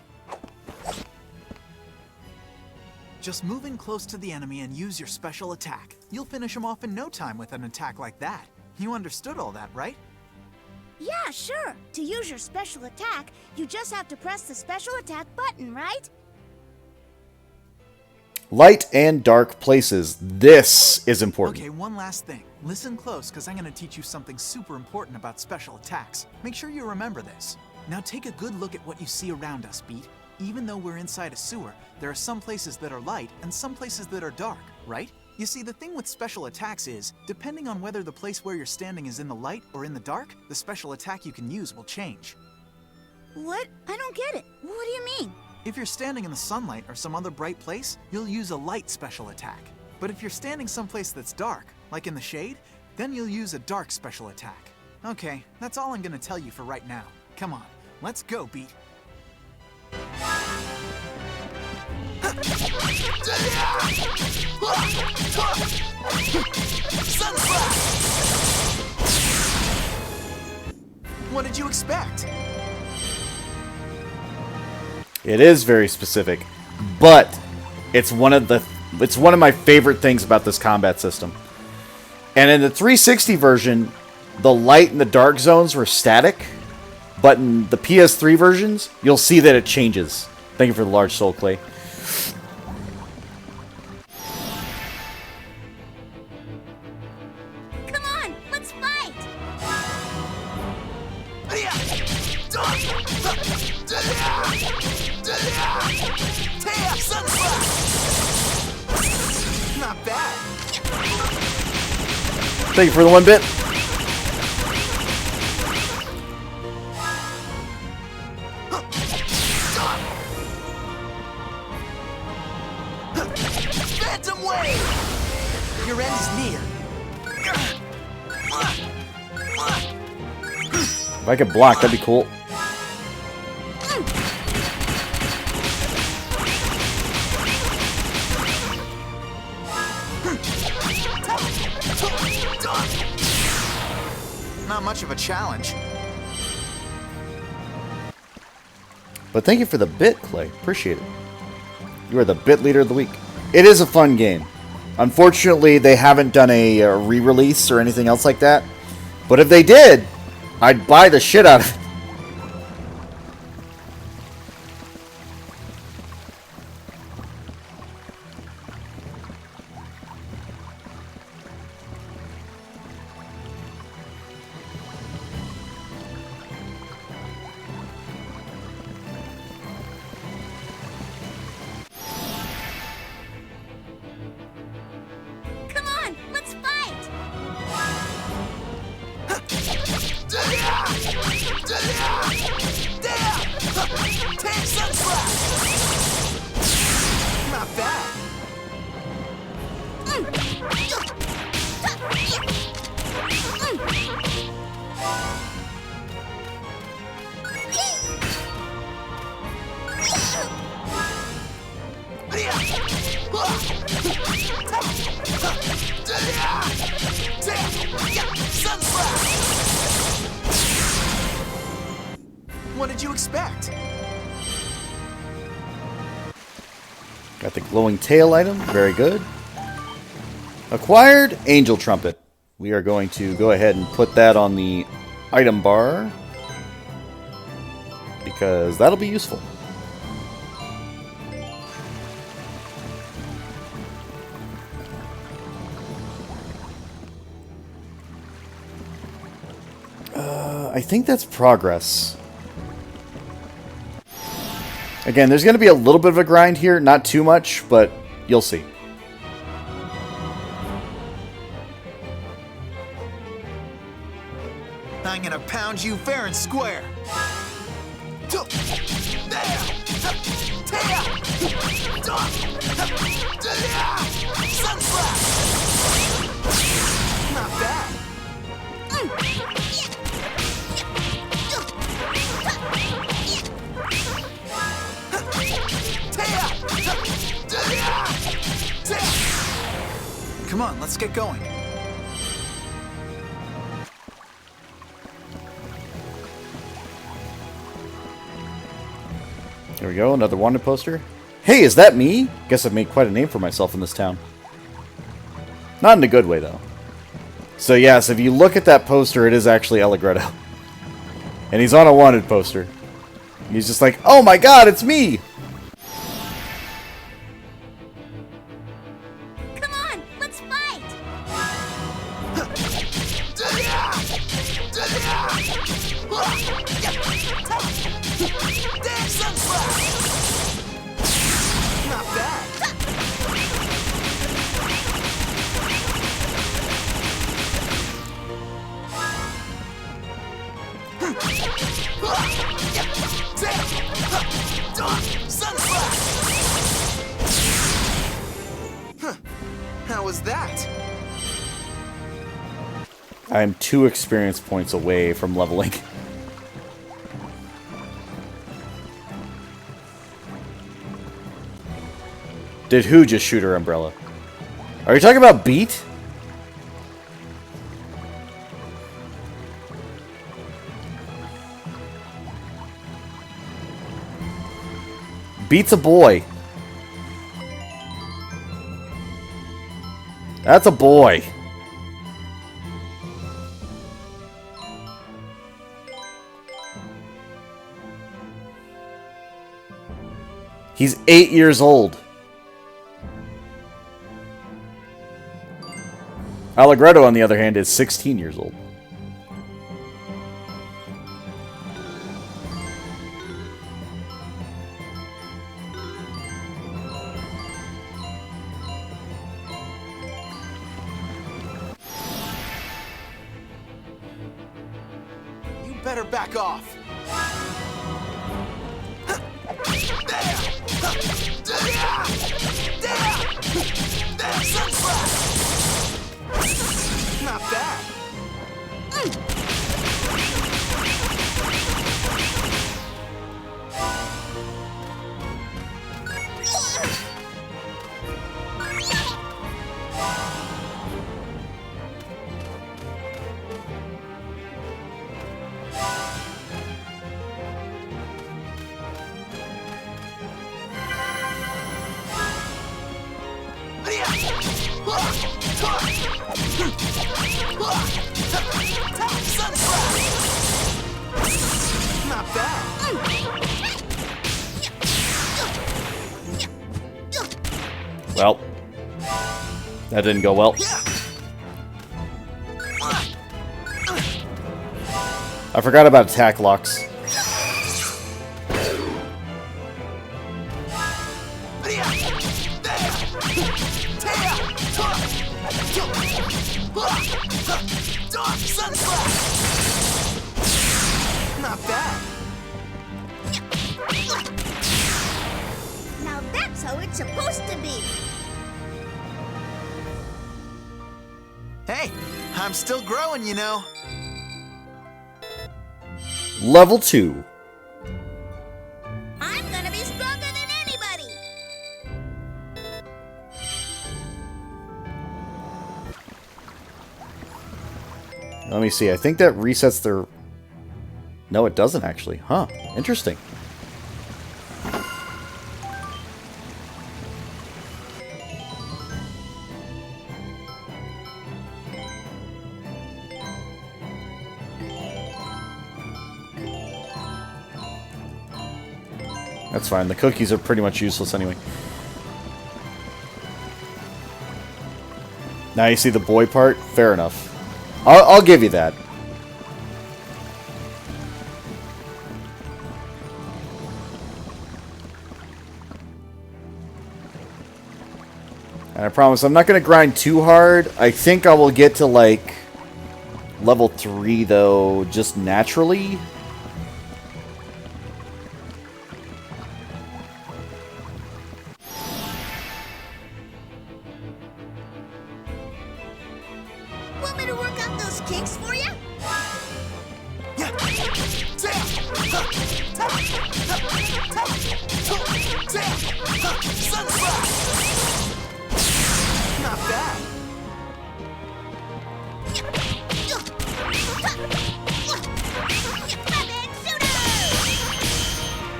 Just move in close to the enemy and use your special attack. You'll finish him off in no time with an attack like that. You understood all that, right? Yeah, sure. To use your special attack, you just have to press the special attack button, right? Light and dark places. This is important. Okay, one last thing. Listen close, because I'm going to teach you something super important about special attacks. Make sure you remember this. Now take a good look at what you see around us, Beat. Even though we're inside a sewer, there are some places that are light and some places that are dark, right? You see, the thing with special attacks is, depending on whether the place where you're standing is in the light or in the dark, the special attack you can use will change. What? I don't get it. What do you mean? If you're standing in the sunlight or some other bright place, you'll use a light special attack. But if you're standing someplace that's dark, like in the shade, then you'll use a dark special attack. Okay, that's all I'm gonna tell you for right now. Come on, let's go, Beat. What did you expect? It is very specific, but it's one of my favorite things about this combat system. And in the 360 version, the light and the dark zones were static, but in the PS3 versions, you'll see that it changes. Thank you for the large soul, Clay. Come on, let's fight! Not bad. Thank you for the 1 bit. Phantom Wave! Your end is near. If I could block, that'd be cool. Not much of a challenge. But thank you for the bit, Clay. Appreciate it. You are the bit leader of the week. It is a fun game. Unfortunately, they haven't done a re-release or anything else like that. But if they did, I'd buy the shit out of it. Come on, let's fight! Take some slap! Not bad. What did you expect? Got the glowing tail item. Very good. Acquired Angel Trumpet. We are going to go ahead and put that on the item bar, because that'll be useful. I think that's progress. Again, there's going to be a little bit of a grind here. Not too much, but you'll see. I'm gonna pound you fair and square. Not bad. Come on, let's get going. There we go, another wanted poster. Hey, is that me? Guess I've made quite a name for myself in this town. Not in a good way, though. So yes, if you look at that poster, it is actually Allegretto. And he's on a wanted poster. He's just like, oh my god, it's me! Come on, let's fight! Not bad. How was that? I am 2 experience points away from leveling. Did who just shoot her umbrella? Are you talking about Beat? Beat's a boy. That's a boy. He's 8 years old. Allegretto, on the other hand, is 16 years old. You better back off. Not bad. Not bad. Well, that didn't go well. I forgot about attack locks. Not bad. Now that's how it's supposed to be. Hey, I'm still growing, you know. Level 2. I'm gonna be stronger than anybody. Let me see. I think that resets their... No, it doesn't actually. Huh. Interesting. That's fine. The cookies are pretty much useless anyway. Now you see the boy part? Fair enough. I'll give you that. And I promise I'm not going to grind too hard. I think I will get to, like, level 3, though, just naturally. Want me to work out those kinks for you? Not bad.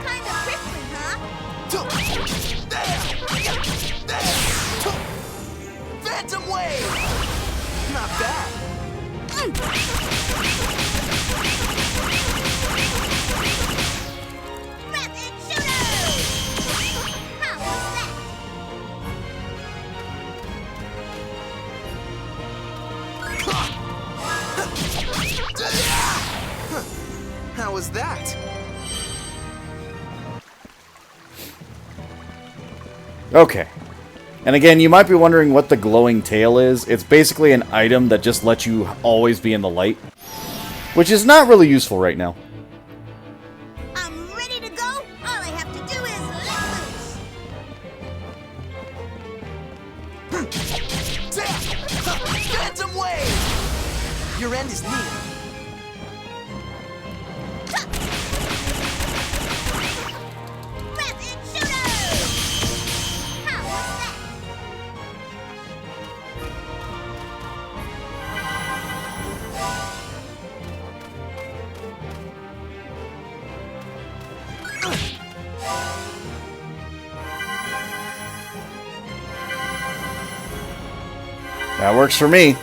Kind of crippling, huh? Phantom wave. Not bad. Rapid shooter! How was that? How was that? Okay. And again, you might be wondering what the glowing tail is. It's basically an item that just lets you always be in the light, which is not really useful right now. I'm ready to go. All I have to do is let loose. Phantom wave. Your end is near. Rapid shooter! How was that? That works for me.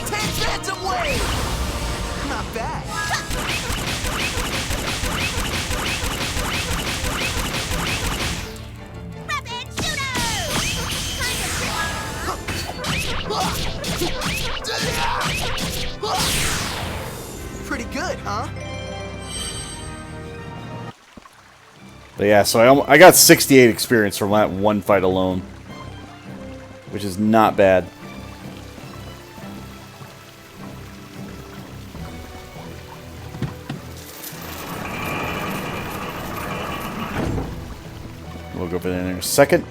Take Phantom wave. Not bad. Rapid shooter! Pretty good, huh? But yeah, so I got 68 experience from that one fight alone, which is not bad. We'll go over there in a second.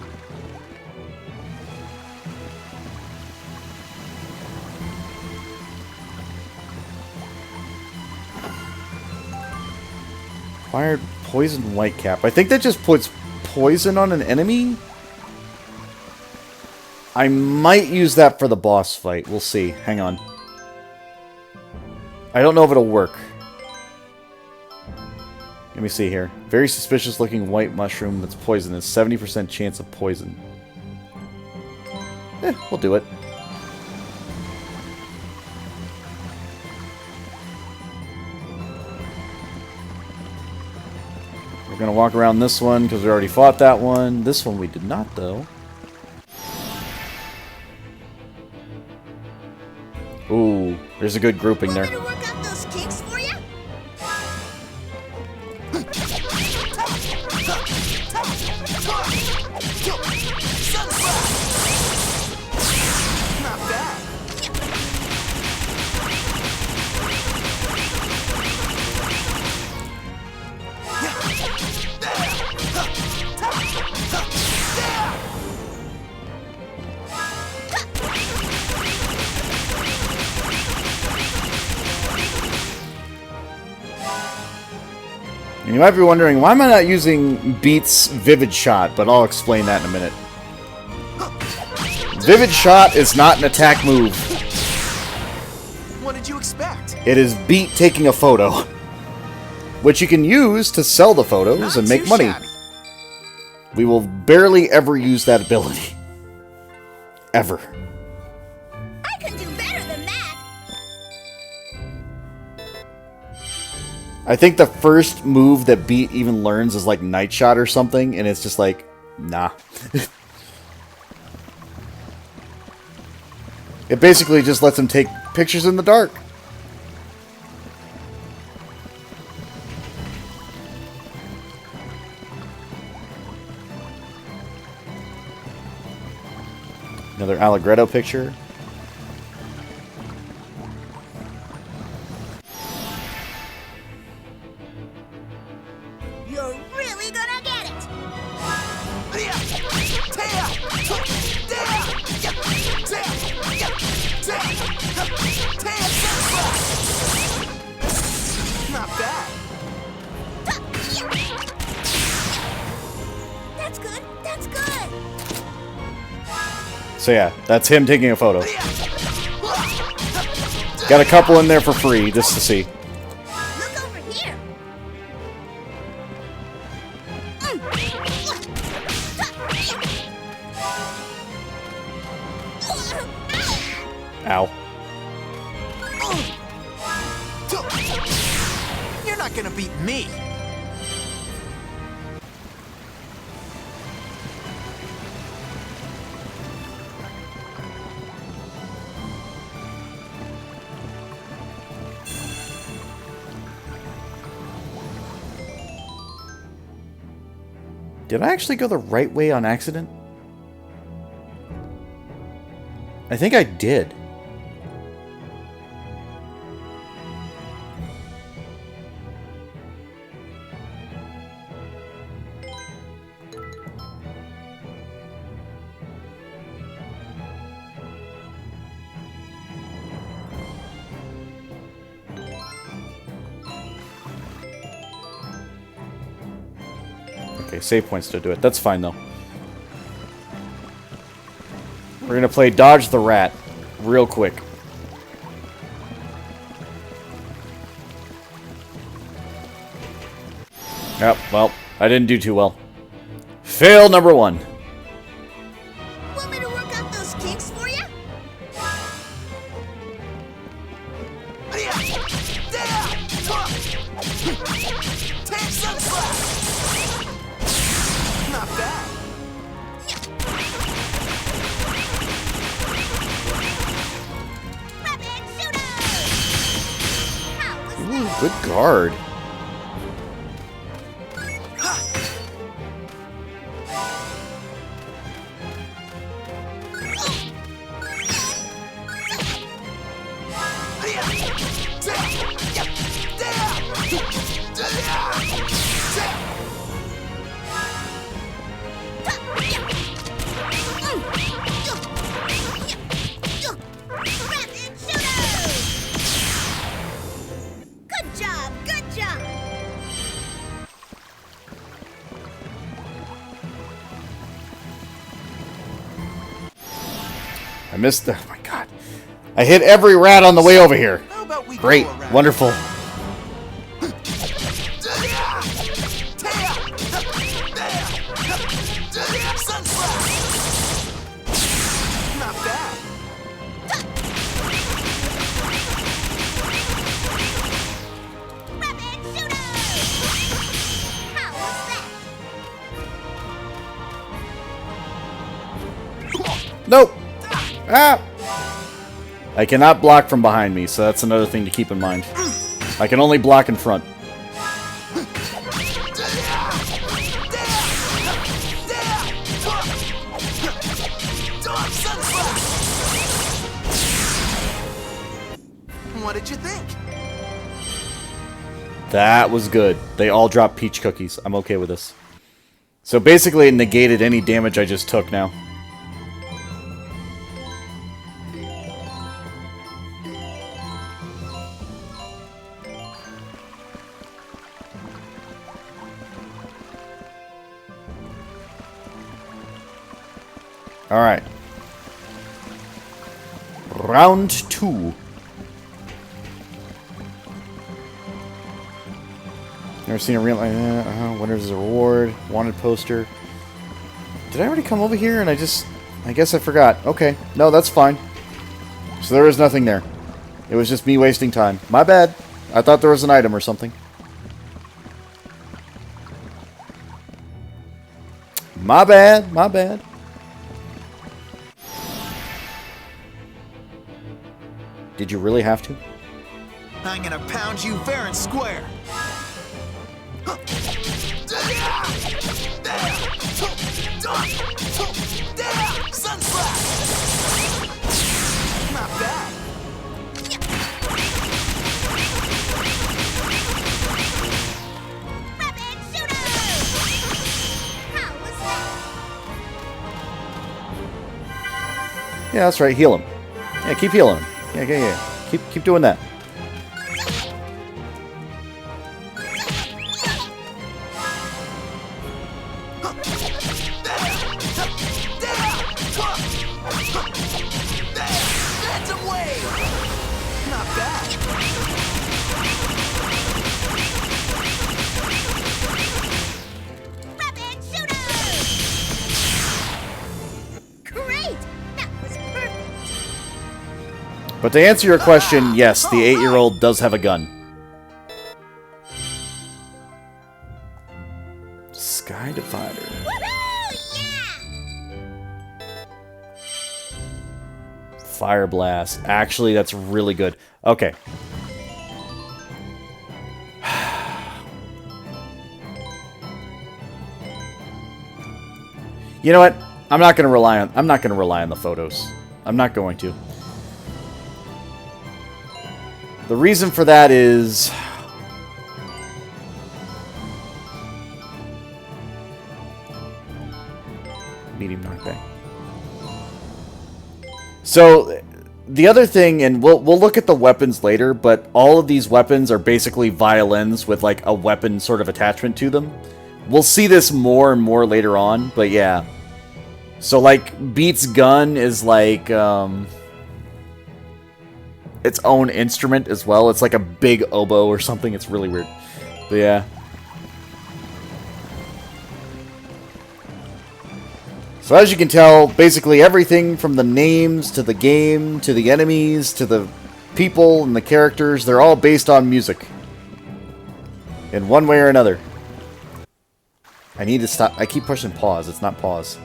Acquired poison white cap. I think that just puts poison on an enemy. I might use that for the boss fight. We'll see. Hang on. I don't know if it'll work. Let me see here. Very suspicious looking white mushroom that's poisonous. 70% chance of poison. We'll do it. We're gonna walk around this one because we already fought that one. This one we did not, though. Ooh, there's a good grouping there. Want me to work out those kinks for you? Not bad. And you might be wondering, why am I not using Beat's Vivid Shot? But I'll explain that in a minute. Vivid Shot is not an attack move. What did you expect? It is Beat taking a photo, which you can use to sell the photos and make money. We will barely ever use that ability. Ever. I can do better than that. I think the first move that Beat even learns is like Night Shot or something, and it's just like, nah. It basically just lets him take pictures in the dark. Another Allegretto picture. You're really gonna get it. Not bad. That's good. That's good. So yeah, that's him taking a photo. Got a couple in there for free, just to see. Look over here. Ow. You're not gonna beat me. Did I actually go the right way on accident? I think I did. Okay, save points to do it. That's fine, though. We're going to play Dodge the Rat real quick. Yep, well, I didn't do too well. Fail number 1. Want me to work out those kinks for you? Not bad. Ooh, good guard. Good job, good job. I missed the... Oh my god. I hit every rat on the way over here. Great. Wonderful. Nope. Ah! I cannot block from behind me, so that's another thing to keep in mind. I can only block in front. What did you think? That was good. They all dropped peach cookies. I'm okay with this. So basically it negated any damage I just took now. Alright. Round 2. Never seen a real... Winner's a reward. Wanted poster. Did I already come over here and I guess I forgot. Okay. No, that's fine. So there was nothing there. It was just me wasting time. My bad. I thought there was an item or something. My bad. My bad. Did you really have to? I'm gonna pound you fair and square. Sun slap. Not bad. Rapid shooter! How was that? Yeah, that's right. Heal him. Yeah, keep healing him. Yeah. Keep doing that. But to answer your question, yes, the 8-year-old does have a gun. Sky Divider. Fire Blast. Actually, that's really good. Okay. You know what? I'm not going to rely on the photos. I'm not going to. The reason for that is... medium knockback. So, the other thing, and we'll look at the weapons later, but all of these weapons are basically violins with like a weapon sort of attachment to them. We'll see this more and more later on, but yeah. So like, Beat's gun is like... its own instrument as well. It's like a big oboe or something. It's really weird. But yeah. So as you can tell, basically everything from the names to the game to the enemies to the people and the characters, they're all based on music. In one way or another. I need to stop. I keep pushing pause. It's not pause.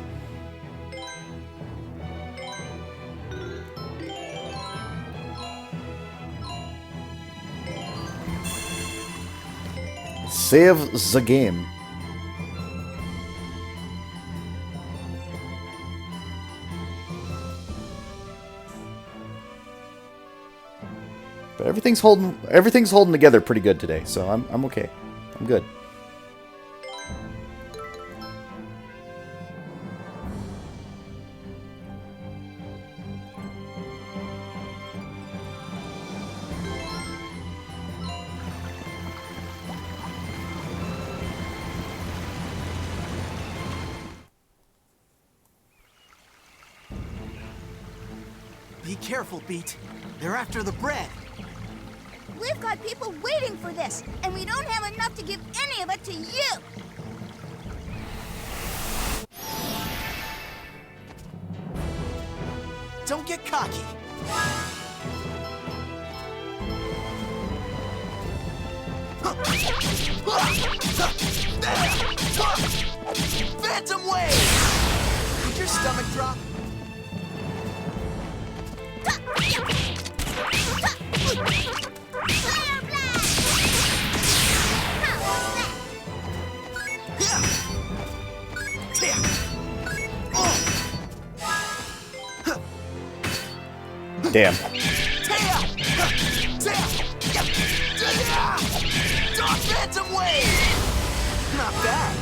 Save the game. But everything's holding together pretty good today, so I'm okay. I'm good. Be careful, Beat. They're after the bread. We've got people waiting for this, and we don't have enough to give any of it to you. Don't get cocky. Phantom Wave! Did your stomach drop? Damn. Dark Phantom Wave! Not bad.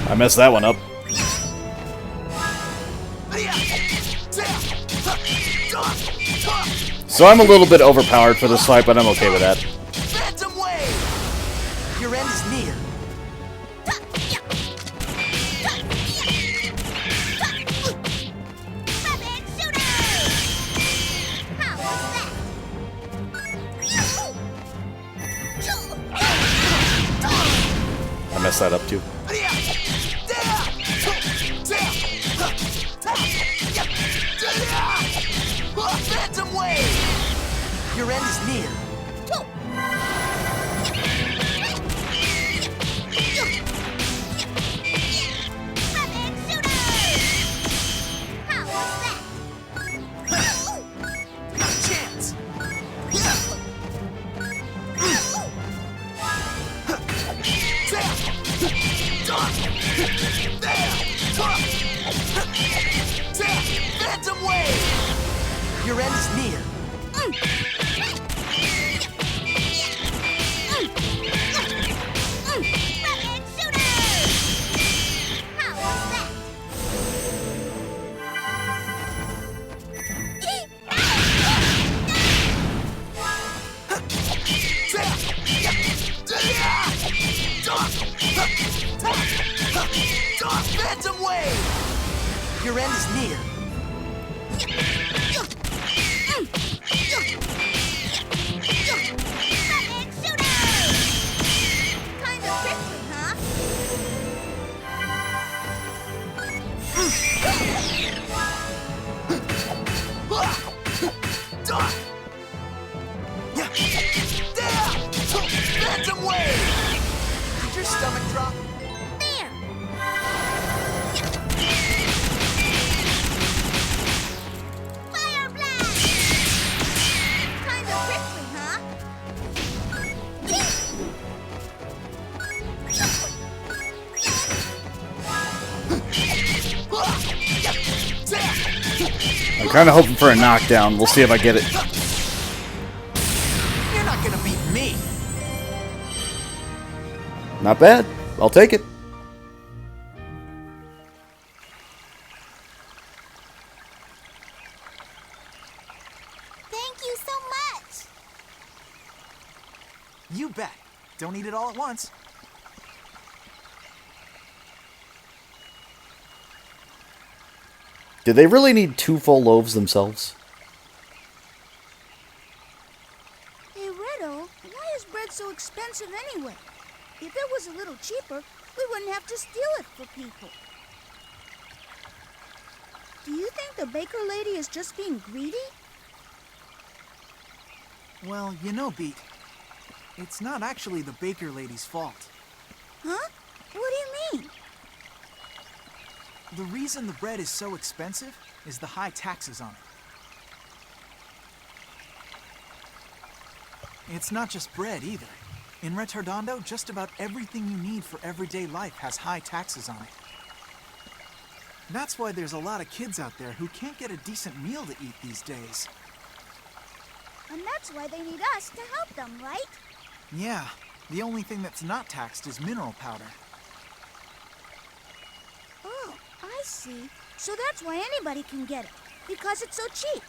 I messed that one up. So I'm a little bit overpowered for this fight, but I'm okay with that. Phantom Wave! Your end is near. I messed that up too. Phantom Wave! Your end is near. Not a chance. Phantom Wave! Your end is near. Dark Phantom Wave! Your end is near. Kinda quickly, huh? Dark! Phantom Wave! Did your stomach drop? There! Fire blast! Kinda quickly, huh? I'm kind of hoping for a knockdown. We'll see if I get it. You're not gonna beat me! Not bad. I'll take it. Thank you so much! You bet. Don't eat it all at once. Did they really need 2 full loaves themselves? Hey, Riddle, why is bread so expensive anyway? If it was a little cheaper, we wouldn't have to steal it for people. Do you think the baker lady is just being greedy? Well, you know, Beat, it's not actually the baker lady's fault. Huh? What do you mean? The reason the bread is so expensive is the high taxes on it. It's not just bread either. In Retardondo, just about everything you need for everyday life has high taxes on it. That's why there's a lot of kids out there who can't get a decent meal to eat these days. And that's why they need us to help them, right? Yeah, the only thing that's not taxed is mineral powder. Oh, I see. So that's why anybody can get it, because it's so cheap.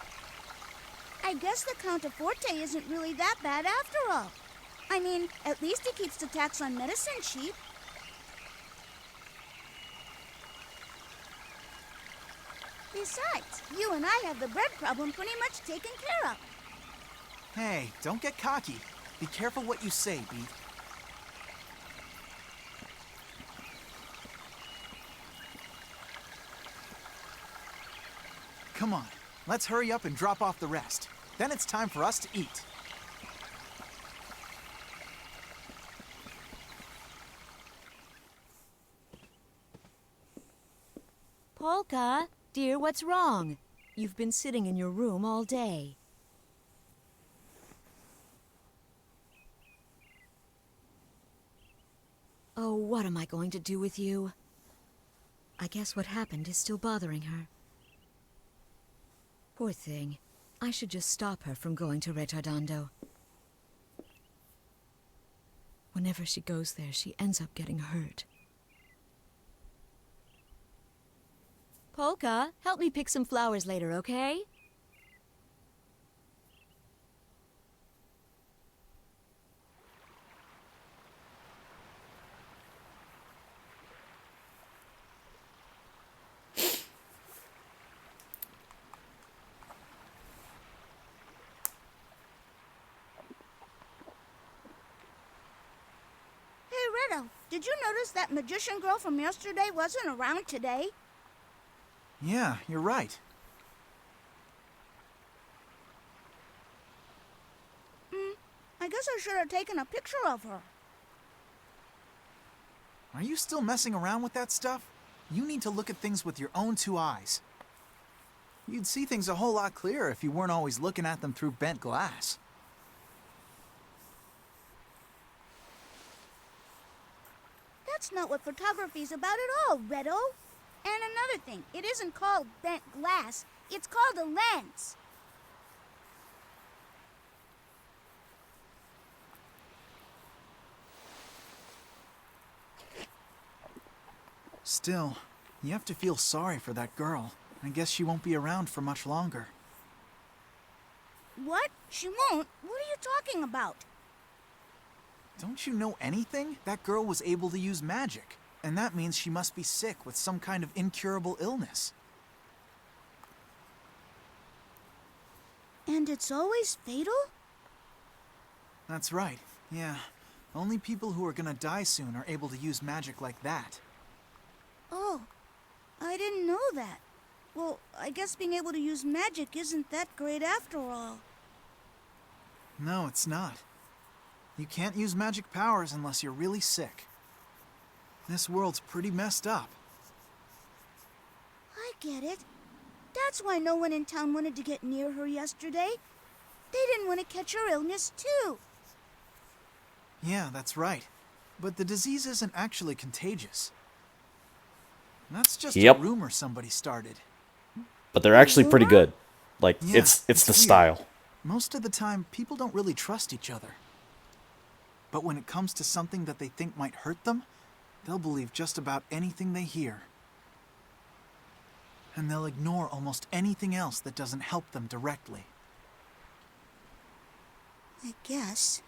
I guess the Counterforte isn't really that bad after all. I mean, at least he keeps the tax on medicine cheap. Besides, you and I have the bread problem pretty much taken care of. Hey, don't get cocky. Be careful what you say, Beat. Come on, let's hurry up and drop off the rest. Then it's time for us to eat. Polka, dear, what's wrong? You've been sitting in your room all day. Oh, what am I going to do with you? I guess what happened is still bothering her. Poor thing. I should just stop her from going to Retardando. Whenever she goes there, she ends up getting hurt. Polka, help me pick some flowers later, okay? Hey, Riddle, did you notice that magician girl from yesterday wasn't around today? Yeah, you're right. I guess I should have taken a picture of her. Are you still messing around with that stuff? You need to look at things with your own two eyes. You'd see things a whole lot clearer if you weren't always looking at them through bent glass. That's not what photography's about at all, Reddo. And another thing, it isn't called bent glass. It's called a lens. Still, you have to feel sorry for that girl. I guess she won't be around for much longer. What? She won't? What are you talking about? Don't you know anything? That girl was able to use magic, and that means she must be sick with some kind of incurable illness. And it's always fatal? That's right, yeah. Only people who are gonna die soon are able to use magic like that. Oh, I didn't know that. Well, I guess being able to use magic isn't that great after all. No, it's not. You can't use magic powers unless you're really sick. This world's pretty messed up. I get it. That's why no one in town wanted to get near her yesterday. They didn't want to catch her illness, too. Yeah, that's right. But the disease isn't actually contagious. That's just a rumor somebody started. But they're actually pretty good. Like, Yeah, it's the weird. style. Most of the time, people don't really trust each other. But when it comes to something that they think might hurt them, they'll believe just about anything they hear. And they'll ignore almost anything else that doesn't help them directly. I guess.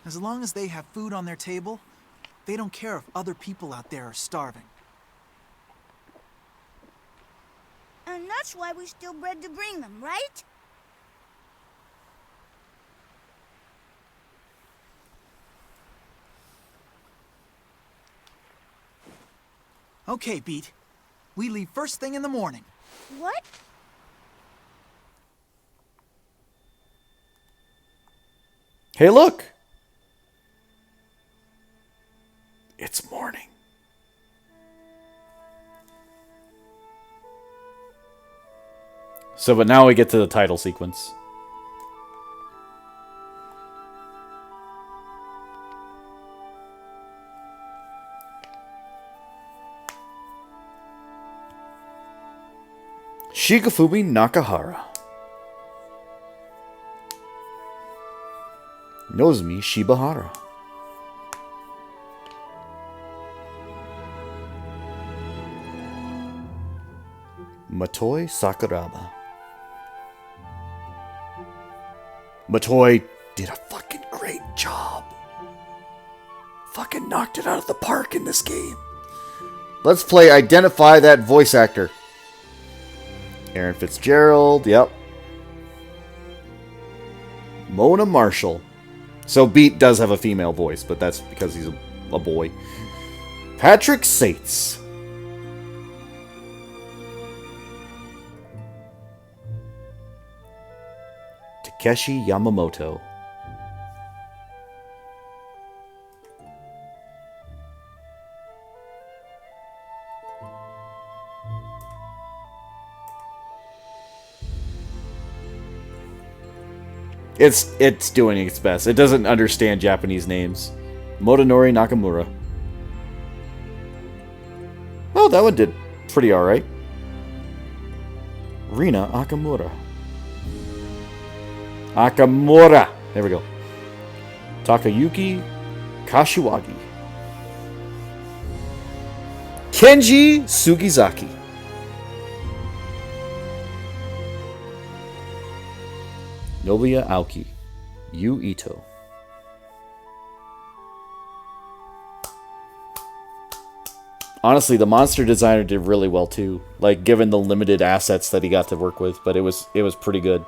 As long as they have food on their table, they don't care if other people out there are starving. And that's why we steal bread to bring them, right? Okay, Beat. We leave first thing in the morning. What? Hey, look! It's morning. So, but now we get to the title sequence. Shigefumi Nakahara. Nozomi Shibahara. Matoi Sakuraba. Matoi did a fucking great job. Fucking knocked it out of the park in this game. Let's play Identify That Voice Actor. Aaron Fitzgerald, yep. Mona Marshall. So Beat does have a female voice, but that's because he's a boy. Patrick Sates. Takeshi Yamamoto. It's doing its best. It doesn't understand Japanese names. Motonori Nakamura. Oh, that one did pretty alright. Rina Akamura. Akamura! There we go. Takayuki Kashiwagi. Kenji Sugizaki. Nobuya Aoki. Yu Ito. Honestly, the monster designer did really well too. Like, given the limited assets that he got to work with, but it was pretty good.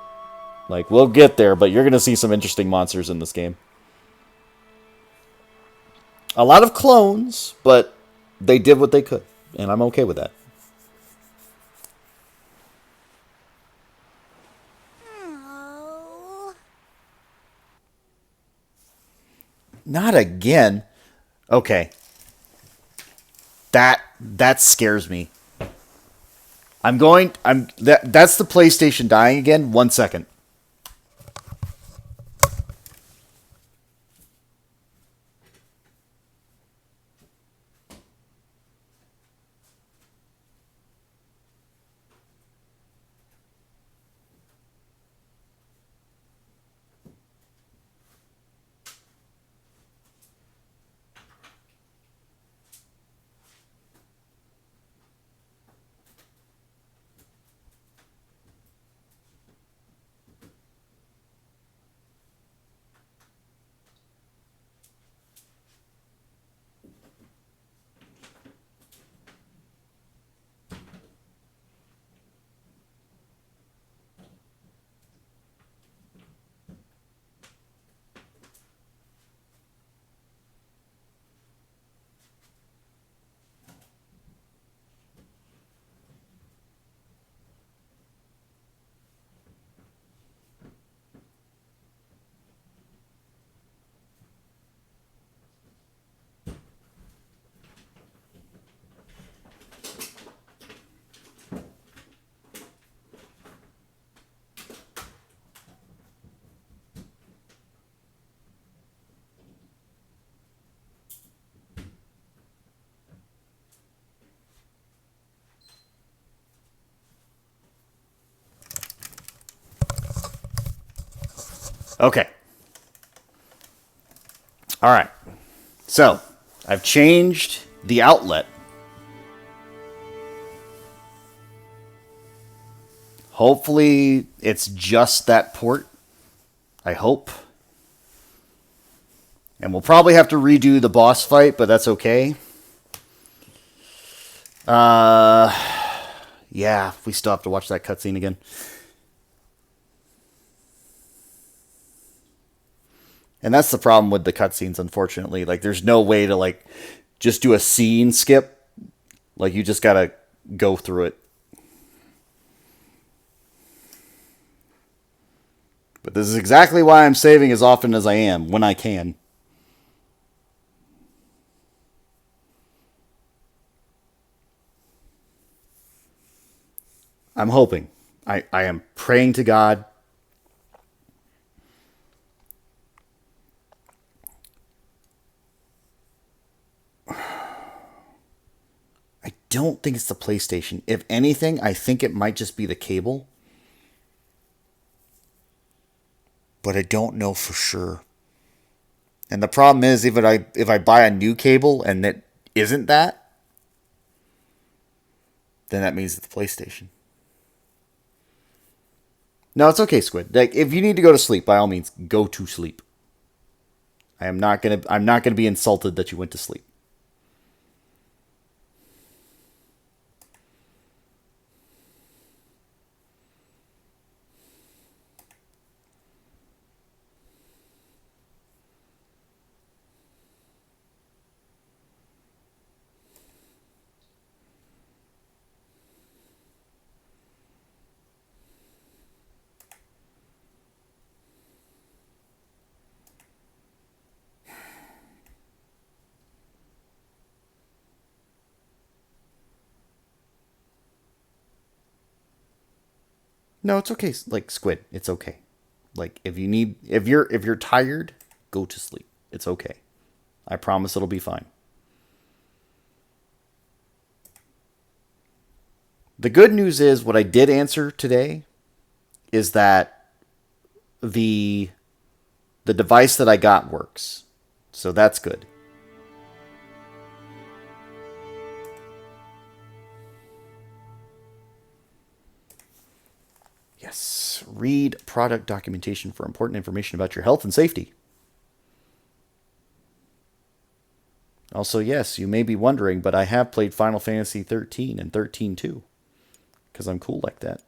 Like, we'll get there, but you're gonna see some interesting monsters in this game. A lot of clones, but they did what they could, and I'm okay with that. Not again. Okay. That scares me. That's the PlayStation dying again. 1 second. Okay. All right. So, I've changed the outlet. Hopefully, it's just that port. I hope. And we'll probably have to redo the boss fight, but that's okay. Yeah, we still have to watch that cutscene again. And that's the problem with the cutscenes, unfortunately. Like, there's no way to, like, just do a scene skip. Like, you just gotta go through it. But this is exactly why I'm saving as often as I am, when I can. I'm hoping. I am praying to God. I don't think it's the PlayStation. If anything, I think it might just be the cable. But I don't know for sure. And the problem is, if I buy a new cable and it isn't that, then that means it's the PlayStation. No, it's okay, Squid. Like, if you need to go to sleep, by all means, go to sleep. I'm not gonna be insulted that you went to sleep. No, it's okay. Like, Squid, it's okay. Like, if you're tired, go to sleep. It's okay. I promise it'll be fine. The good news is what I did answer today is that the device that I got works. So that's good. Yes. Read product documentation for important information about your health and safety. Also, yes, you may be wondering, but I have played Final Fantasy 13 and 13 too. Because I'm cool like that.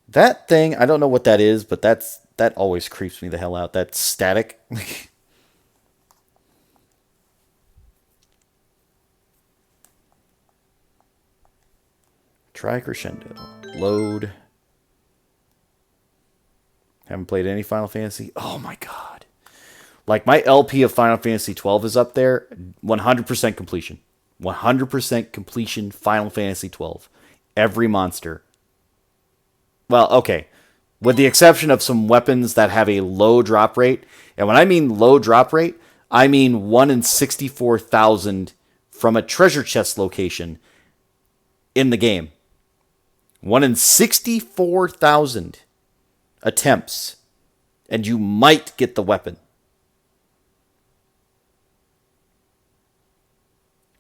That thing, I don't know what that is, but that always creeps me the hell out. That static. Try Crescendo. Load. Haven't played any Final Fantasy. Oh my god. Like my LP of Final Fantasy 12 is up there. 100% completion. 100% completion Final Fantasy 12. Every monster. Well, okay. With the exception of some weapons that have a low drop rate. And when I mean low drop rate, I mean 1 in 64,000 from a treasure chest location in the game. 1 in 64,000 attempts. And you might get the weapon.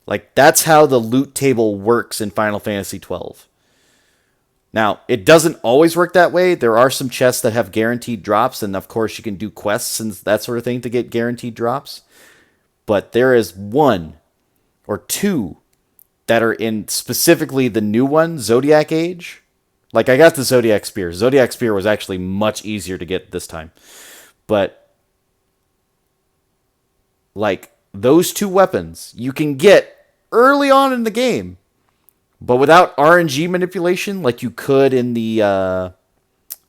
Like, that's how the loot table works in Final Fantasy 12. Now, it doesn't always work that way. There are some chests that have guaranteed drops, and of course you can do quests and that sort of thing to get guaranteed drops. But there is 1 or 2 that are in specifically the new one, Zodiac Age. Like, I got the Zodiac Spear. Zodiac Spear was actually much easier to get this time. But, like, those 2 weapons you can get early on in the game. But without RNG manipulation, like you could in the, I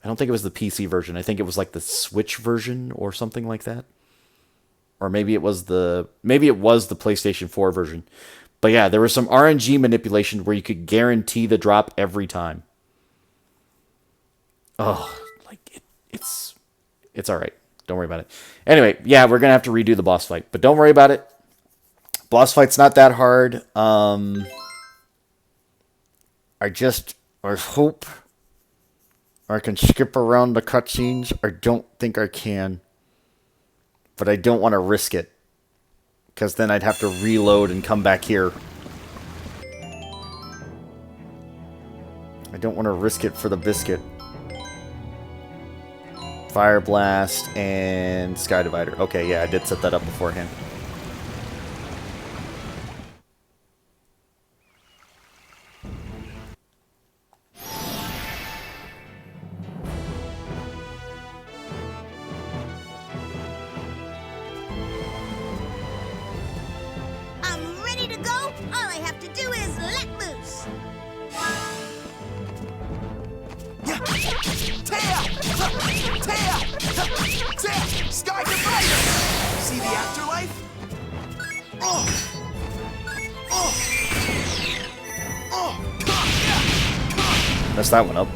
don't think it was the PC version. I think it was like the Switch version or something like that. Or maybe it was the PlayStation 4 version. But yeah, there was some RNG manipulation where you could guarantee the drop every time. Oh, like it's all right. Don't worry about it. Anyway, yeah, we're gonna have to redo the boss fight, but don't worry about it. Boss fight's not that hard. I hope I can skip around the cutscenes. I don't think I can. But I don't want to risk it. Because then I'd have to reload and come back here. I don't want to risk it for the biscuit. Fire Blast and Sky Divider. Okay, yeah, I did set that up beforehand. Sky Divider! See the afterlife? Messed that one up.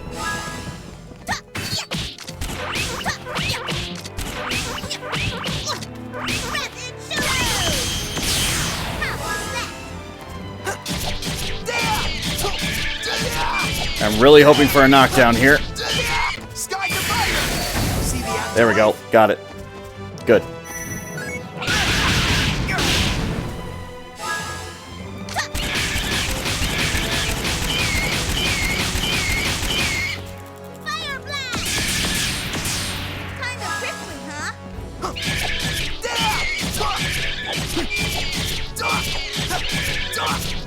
I'm really hoping for a knockdown here. There we go. Got it. Good.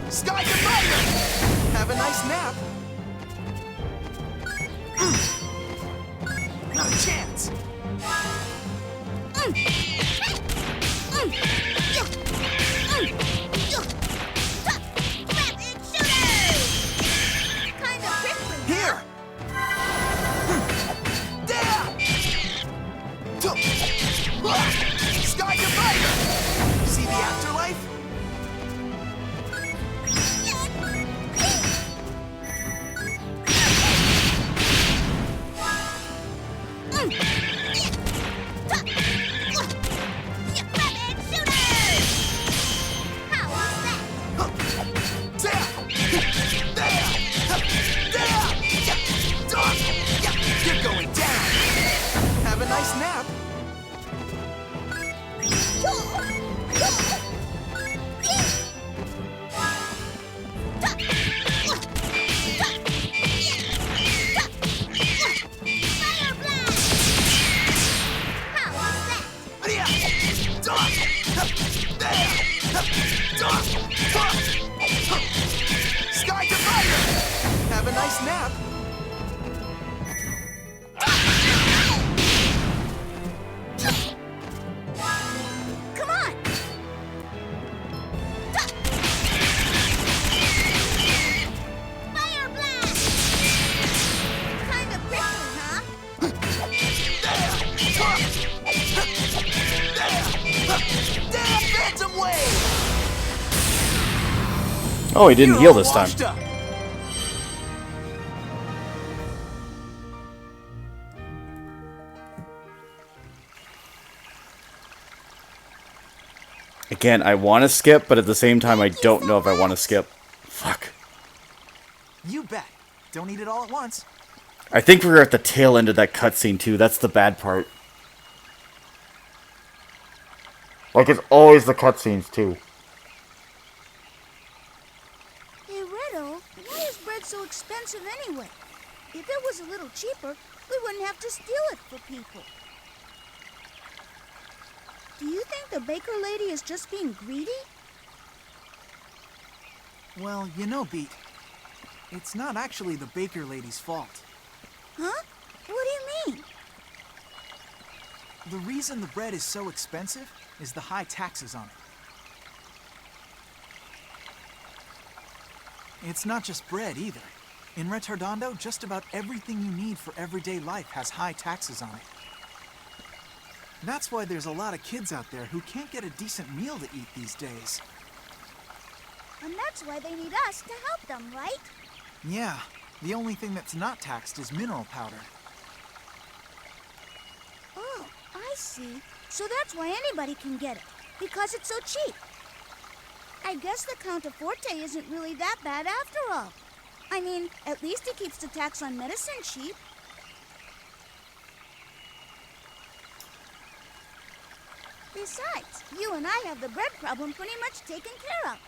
Sky Divider! Have a nice nap. Not a chance. nice nap. Come on! Fire blast! Kind of prickly, huh? Damn phantom wave! Oh, he didn't You're heal all this time. washed up. Again, I want to skip, but at the same time, I don't know if I want to skip. Fuck. You bet. Don't eat it all at once. I think we're at the tail end of that cutscene, too. That's the bad part. Like, it's always the cutscenes, too. Hey, Redo, why is bread so expensive anyway? If it was a little cheaper, we wouldn't have to steal it for people. Do you think the baker lady is just being greedy? Well, you know, Beat, it's not actually the baker lady's fault. Huh? What do you mean? The reason the bread is so expensive is the high taxes on it. It's not just bread either. In Retardondo, just about everything you need for everyday life has high taxes on it. That's why there's a lot of kids out there who can't get a decent meal to eat these days. And that's why they need us to help them, right? Yeah, the only thing that's not taxed is mineral powder. Oh, I see. So that's why anybody can get it, because it's so cheap. I guess the Count of Forte isn't really that bad after all. I mean, at least he keeps the tax on medicine cheap. Besides, you and I have the bread problem pretty much taken care of.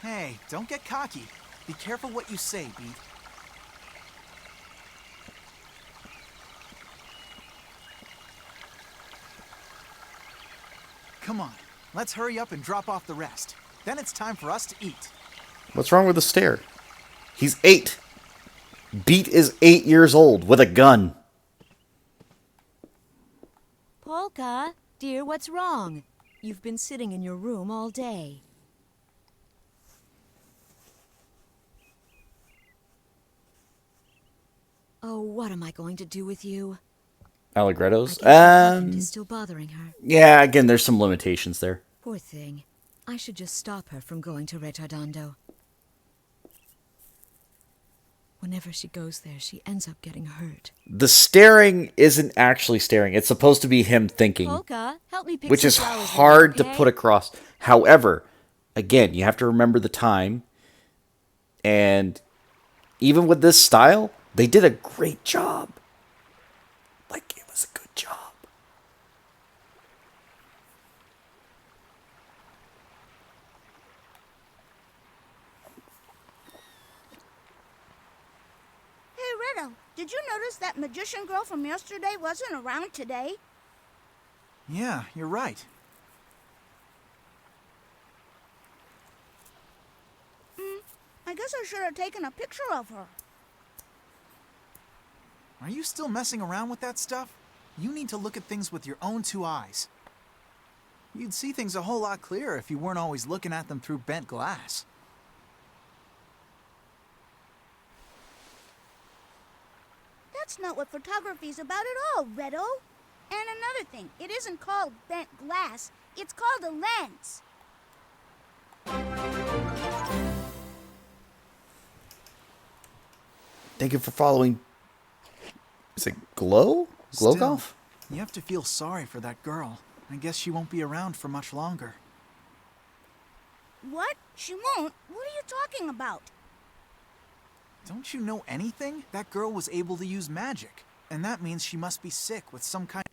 Hey, don't get cocky. Be careful what you say, Beat. Come on, let's hurry up and drop off the rest. Then it's time for us to eat. What's wrong with the stare? He's 8. Beat is 8 years old with a gun. Polka, dear, what's wrong? You've been sitting in your room all day. Oh, what am I going to do with you? Allegretto's? Is still bothering her. Yeah, again, there's some limitations there. Poor thing. I should just stop her from going to Retardondo. Whenever she goes there, she ends up getting hurt. The staring isn't actually staring. It's supposed to be him thinking. Polka, help me pick which some is flowers later, hard okay? to put across. However, again, you have to remember the time. And even with this style, they did a great job. Like, it was a good job. Hey, Redo, did you notice that magician girl from yesterday wasn't around today? Yeah, you're right. I guess I should have taken a picture of her. Are you still messing around with that stuff? You need to look at things with your own 2 eyes. You'd see things a whole lot clearer if you weren't always looking at them through bent glass. That's not what photography's about at all, Redo. And another thing, it isn't called bent glass, it's called a lens. Thank you for following. Is it Glow? Glow Still, Golf? You have to feel sorry for that girl. I guess she won't be around for much longer. What? She won't? What are you talking about? Don't you know anything? That girl was able to use magic. And that means she must be sick with some kind.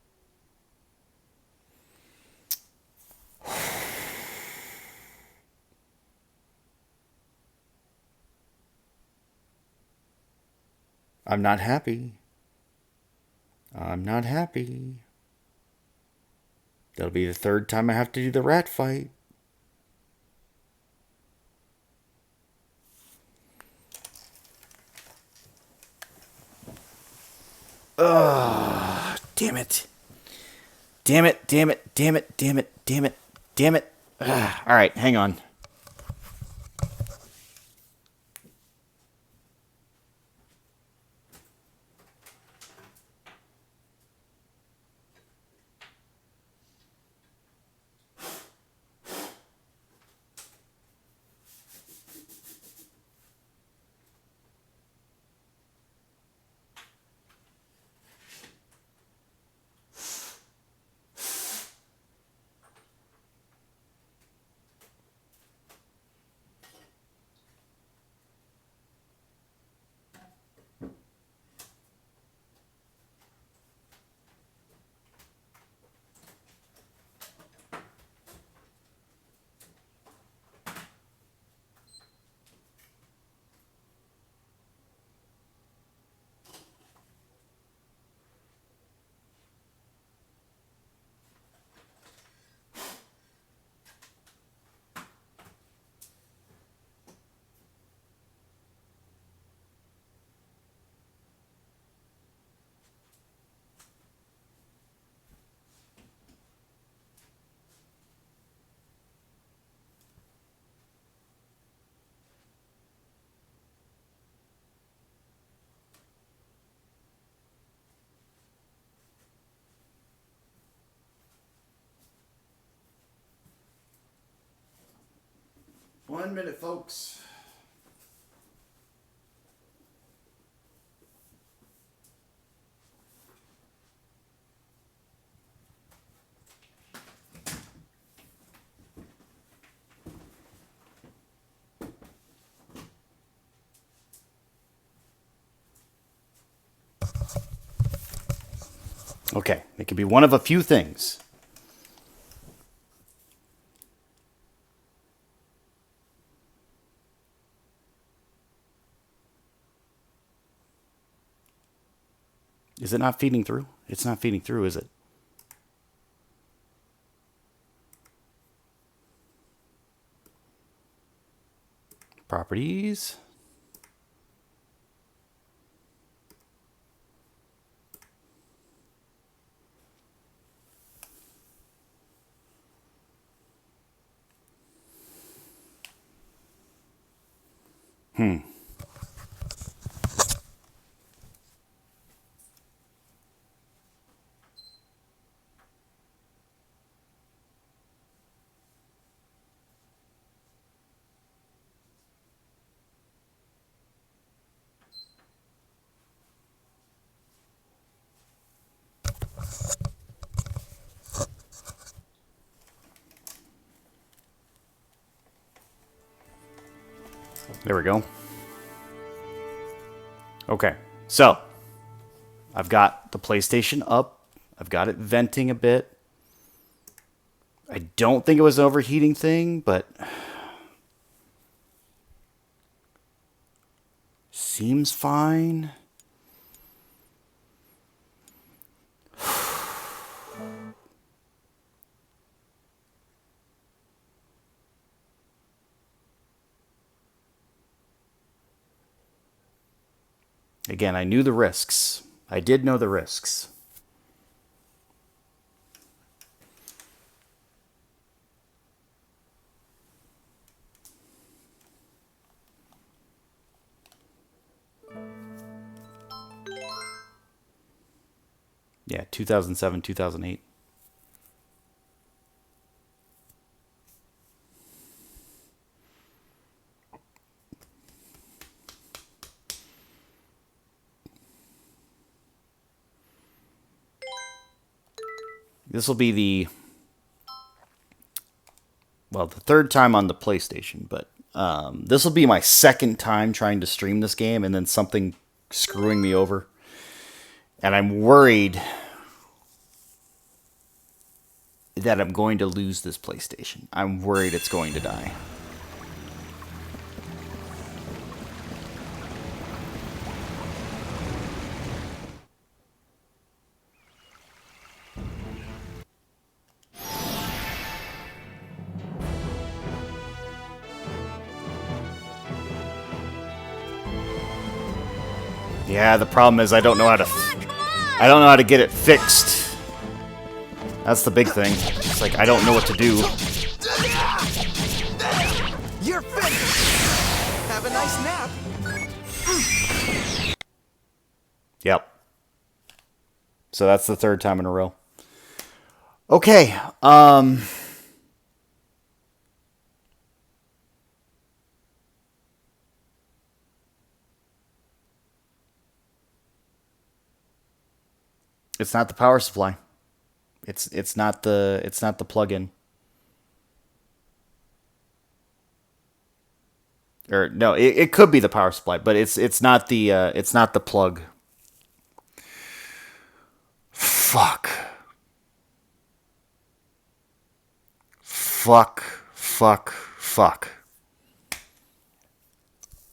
I'm not happy. I'm not happy. That'll be the 3rd time I have to do the rat fight. Ugh, damn it. Damn it, damn it, damn it, damn it, damn it, damn it. Ugh. All right, hang on. One minute, folks. Okay, it can be one of a few things. Is it not feeding through? It's not feeding through, is it? Properties. There we go. Okay, so I've got the PlayStation up. I've got it venting a bit. I don't think it was an overheating thing, but seems fine. Again, I knew the risks. I did know the risks. Yeah, 2007, 2008. This will be the third time on the PlayStation, but this will be my second time trying to stream this game and then something screwing me over. And I'm worried that I'm going to lose this PlayStation. I'm worried it's going to die. Yeah, the problem is I don't know how to I don't know how to get it fixed. That's the big thing. It's like, I don't know what to do. You're finished! Have a nice nap. Yep. So that's the third time in a row. Okay, it's not the power supply. It's not the plug-in. Or no, it could be the power supply, but it's not the plug. Fuck. Fuck.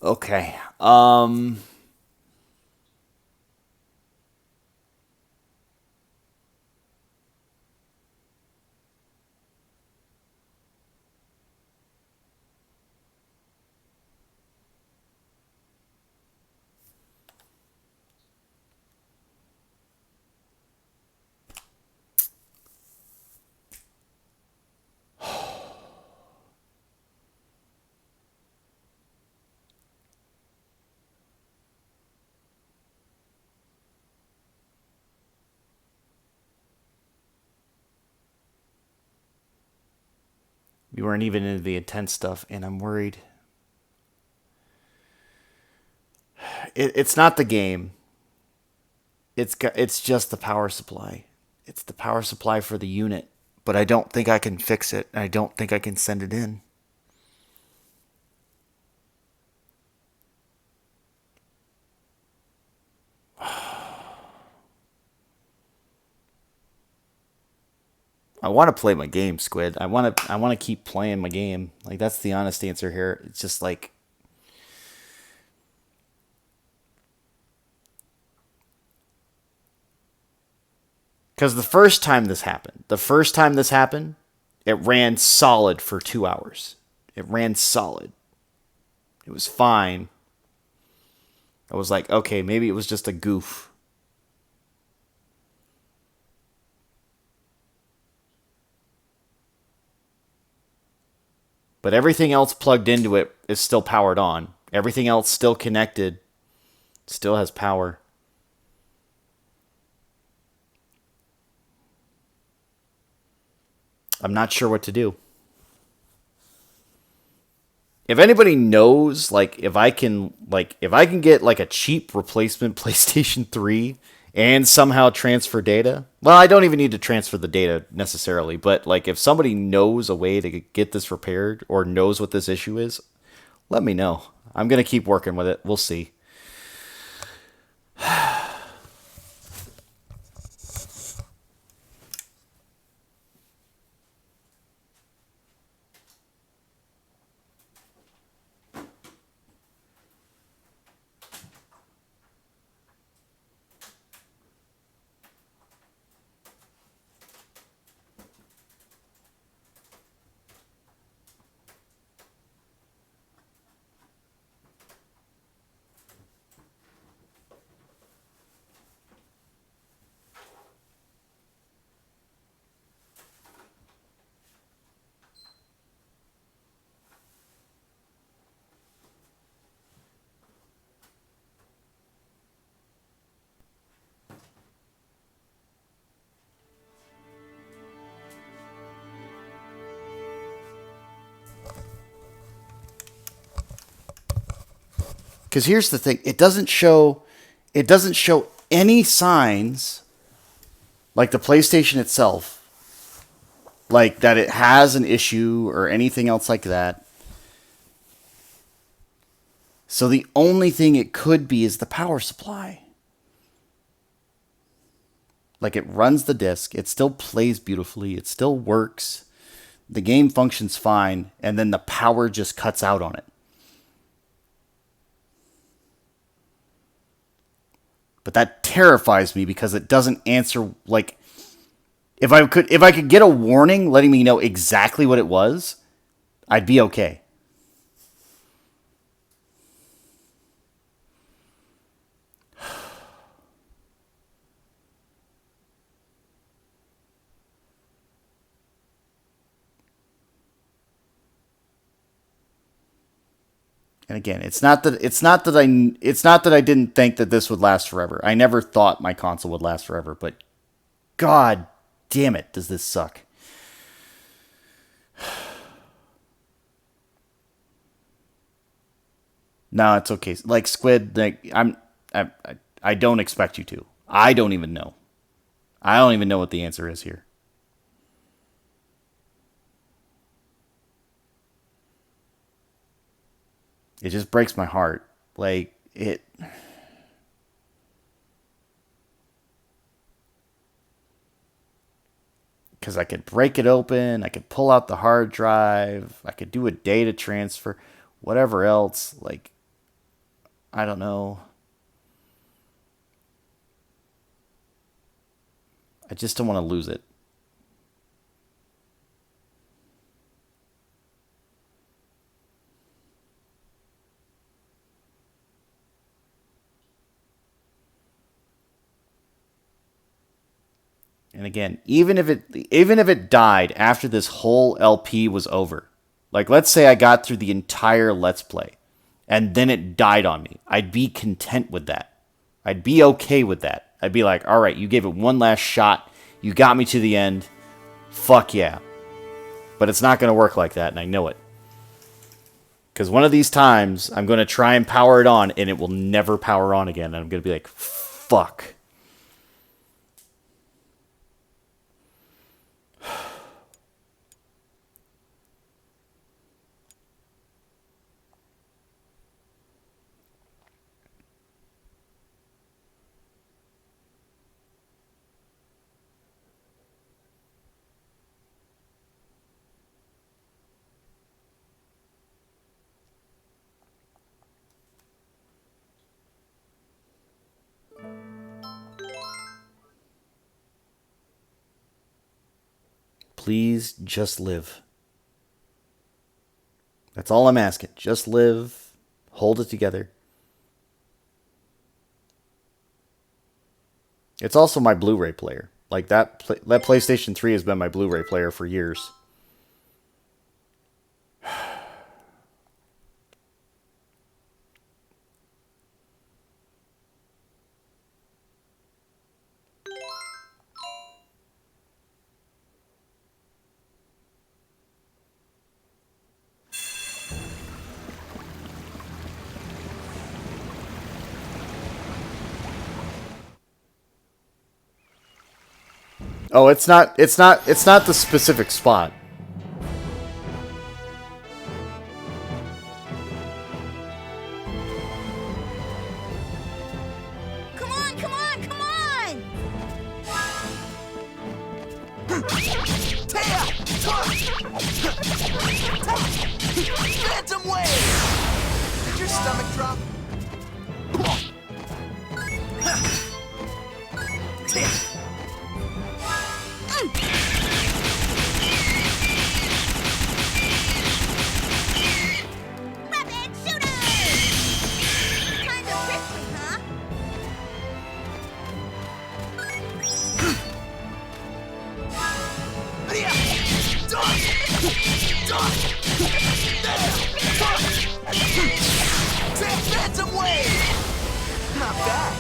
Okay. We weren't even into the intense stuff, and I'm worried. It's not the game. It's just the power supply. It's the power supply for the unit, but I don't think I can fix it. I don't think I can send it in. I want to play my game, Squid. I want to keep playing my game. Like, that's the honest answer here. It's just like, because the first time this happened, it ran solid for 2 hours. It ran solid. It was fine. I was like, okay, maybe it was just a goof. But everything else plugged into it is still powered on. Everything else still connected. Still has power. I'm not sure what to do. If anybody knows, like, if I can get like a cheap replacement PlayStation 3 and somehow transfer data. Well, I don't even need to transfer the data necessarily, but like if somebody knows a way to get this repaired or knows what this issue is, let me know. I'm going to keep working with it. We'll see. Because here's the thing, it doesn't show any signs, like the PlayStation itself, like that it has an issue or anything else like that. So the only thing it could be is the power supply. Like, it runs the disc, it still plays beautifully, it still works, the game functions fine, and then the power just cuts out on it. But that terrifies me because it doesn't answer, like, if I could get a warning letting me know exactly what it was, I'd be okay. And again, it's not that I didn't think that this would last forever. I never thought my console would last forever, but god damn it, does this suck. No, it's okay. Like Squid, like I don't expect you to. I don't even know. I don't even know what the answer is here. It just breaks my heart. Like, it... Because I could break it open, I could pull out the hard drive, I could do a data transfer, whatever else. Like, I don't know. I just don't want to lose it. And again, even if it died after this whole LP was over, like let's say I got through the entire Let's Play and then it died on me, I'd be content with that. I'd be okay with that. I'd be like, all right, you gave it one last shot. You got me to the end. Fuck yeah. But it's not going to work like that, and I know it. Because one of these times, I'm going to try and power it on, and it will never power on again. And I'm going to be like, fuck. Please just live. That's all I'm asking. Just live. Hold it together. It's also my Blu-ray player. Like that PlayStation 3 has been my Blu-ray player for years. Oh, it's not the specific spot. Come on, come on, come on! Phantom wave! Did your stomach drop? Rapid shooter! Kind of prickly, huh? Phantom wave! Not bad.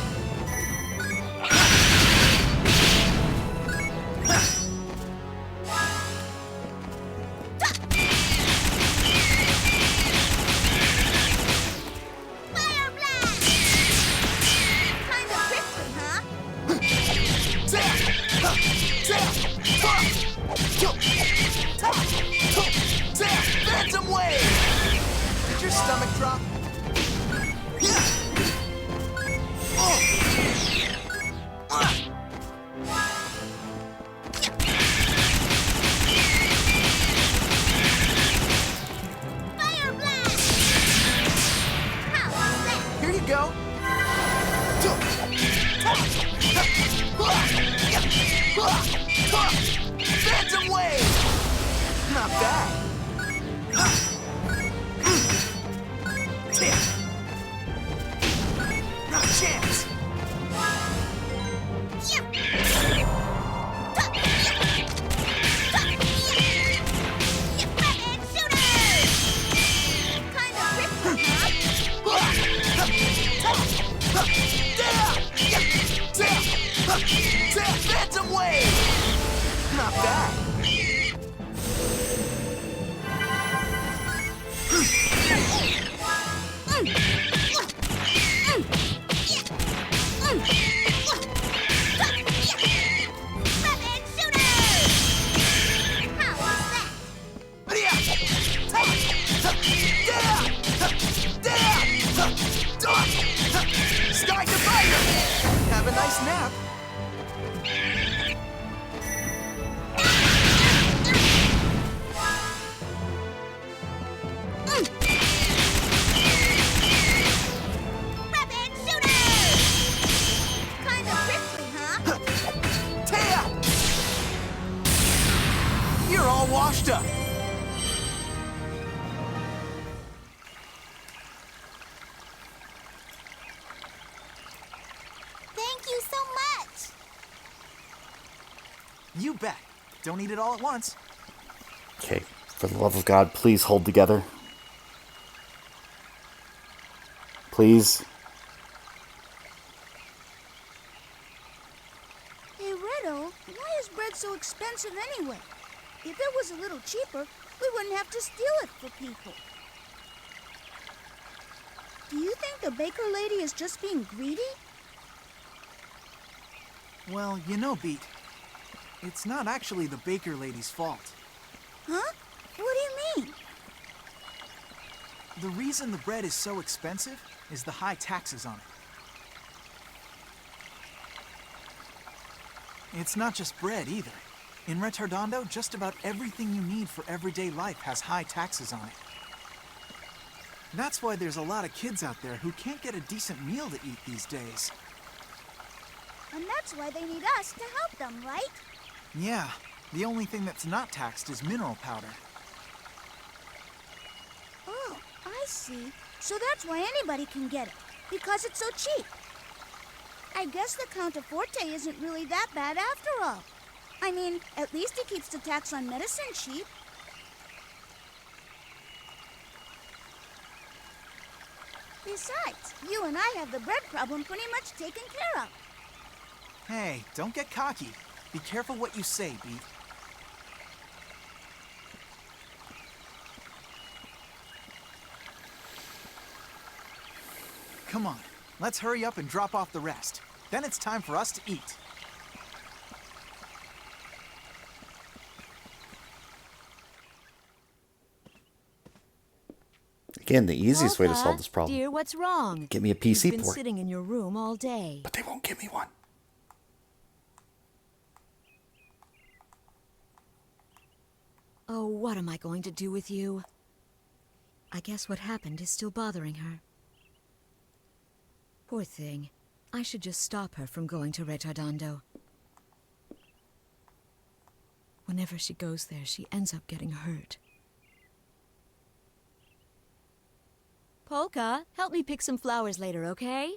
Fire blast! Kind of prickly, huh? Phantom wave! Did your stomach drop? Fire blast! How was that? Here you go. Phantom wave! Not bad. Not a chance. Rapid shooter! Kind of prickly, huh? nice nap. Rapid shooter! Kinda prickly, huh? Taya! You're all washed up. Thank you so much. You bet. Don't eat it all at once. Okay, for the love of God, please hold together. Please. Hey, Riddle, why is bread so expensive anyway? If it was a little cheaper, we wouldn't have to steal it for people. Do you think the baker lady is just being greedy? Well, you know, Beat, it's not actually the baker lady's fault. Huh? What do you mean? The reason the bread is so expensive is the high taxes on it. It's not just bread either. In Retardondo, just about everything you need for everyday life has high taxes on it. That's why there's a lot of kids out there who can't get a decent meal to eat these days. And that's why they need us to help them, right? Yeah, the only thing that's not taxed is mineral powder. Oh, I see. So that's why anybody can get it, because it's so cheap. I guess the Count of Forte isn't really that bad after all. I mean, at least he keeps the tax on medicine cheap. Besides, you and I have the bread problem pretty much taken care of. Hey, don't get cocky. Be careful what you say, Beat. Come on, let's hurry up and drop off the rest. Then it's time for us to eat. Again, the easiest way to Polka, solve this problem. Dear, what's wrong? Get me a You've PC been port. sitting in your room all day. But they won't give me one. Oh, what am I going to do with you? I guess what happened is still bothering her. Poor thing. I should just stop her from going to Retardondo. Whenever she goes there, she ends up getting hurt. Polka, help me pick some flowers later, okay?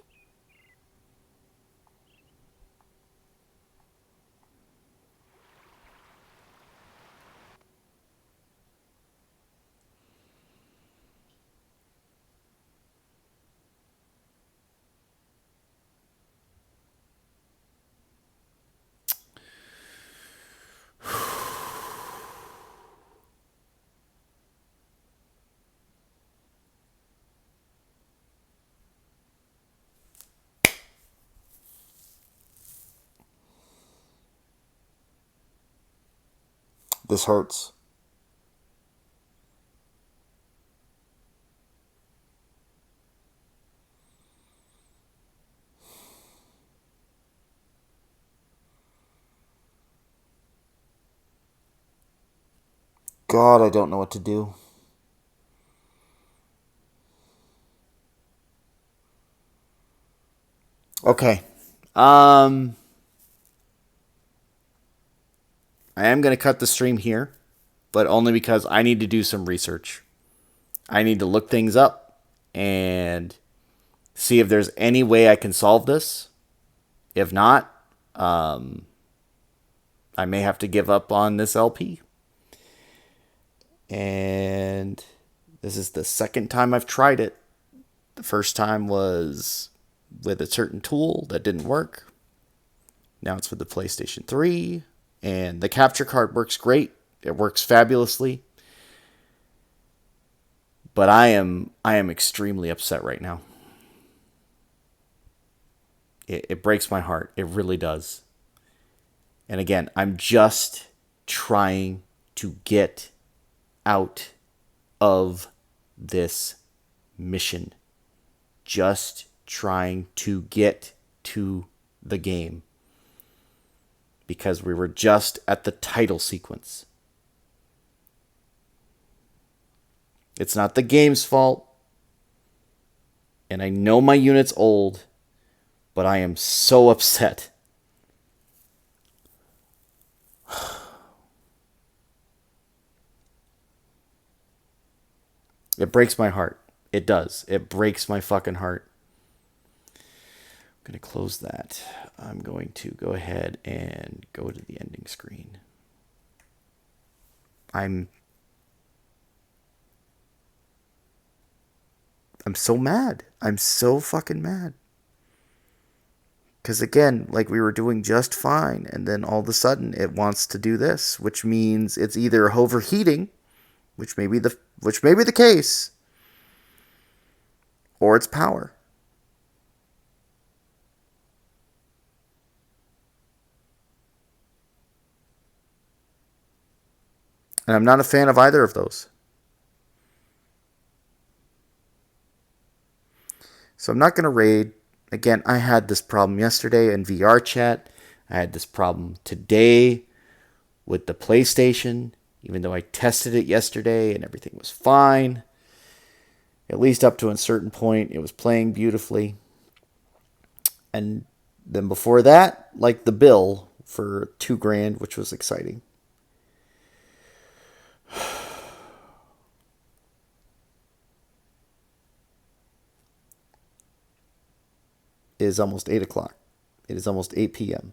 This hurts. God, I don't know what to do. Okay. I am going to cut the stream here, but only because I need to do some research. I need to look things up and see if there's any way I can solve this. If not, I may have to give up on this LP. And this is the second time I've tried it. The first time was with a certain tool that didn't work. Now it's with the PlayStation 3. And the capture card works great. It works fabulously. But I am extremely upset right now. It breaks my heart. It really does. And again, I'm just trying to get out of this mission. Just trying to get to the game because we were just at the title sequence. It's not the game's fault. And I know my unit's old, but I am so upset. It breaks my heart. It does. It breaks my fucking heart. I'm going to close that. I'm going to go ahead and go to the ending screen. I'm so mad. I'm so fucking mad. Because again, like we were doing just fine, and then all of a sudden it wants to do this, which means it's either overheating, which may be the case, or it's power. And I'm not a fan of either of those. So I'm not going to raid. Again, I had this problem yesterday in VR chat. I had this problem today with the PlayStation, even though I tested it yesterday and everything was fine. At least up to a certain point, it was playing beautifully. And then before that, like the bill for $2,000, which was exciting. It is almost 8 o'clock. It is almost 8 p.m.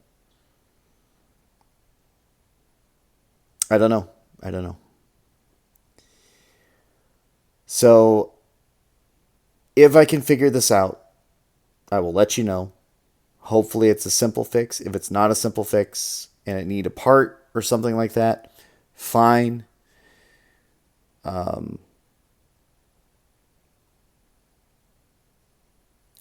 I don't know. So, if I can figure this out, I will let you know. Hopefully it's a simple fix. If it's not a simple fix and it need a part or something like that, fine.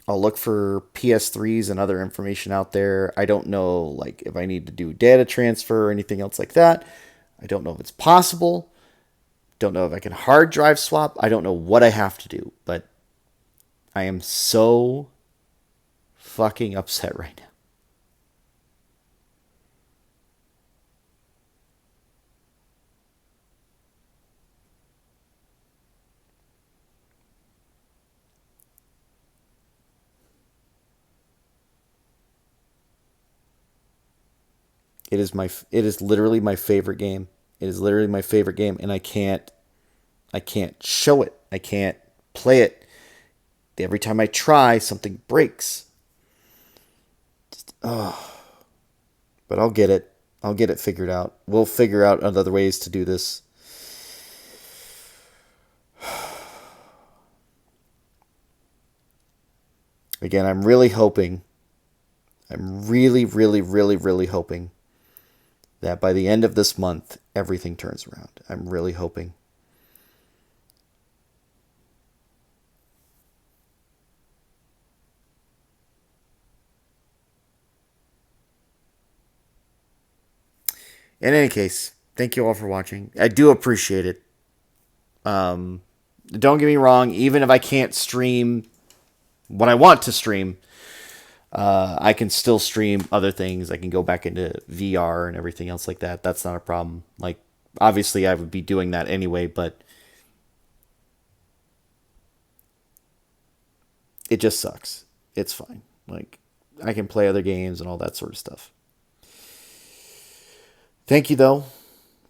I'll look for PS3s and other information out there. I don't know like if I need to do data transfer or anything else like that. I don't know if it's possible. Don't know if I can hard drive swap. I don't know what I have to do, but I am so fucking upset right now. It is literally my favorite game. It is literally my favorite game, and I can't show it. I can't play it. Every time I try, something breaks. But I'll get it. I'll get it figured out. We'll figure out other ways to do this. Again, I'm really hoping. I'm really hoping that by the end of this month, everything turns around. I'm really hoping. In any case, thank you all for watching. I do appreciate it. Don't get me wrong, even if I can't stream what I want to stream, I can still stream other things. I can go back into VR and everything else like that. That's not a problem. Like, obviously, I would be doing that anyway, but it just sucks. It's fine. Like, I can play other games and all that sort of stuff. Thank you, though.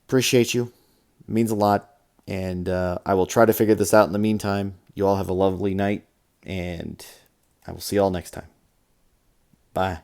Appreciate you. It means a lot. And I will try to figure this out in the meantime. You all have a lovely night, and I will see you all next time. Bye.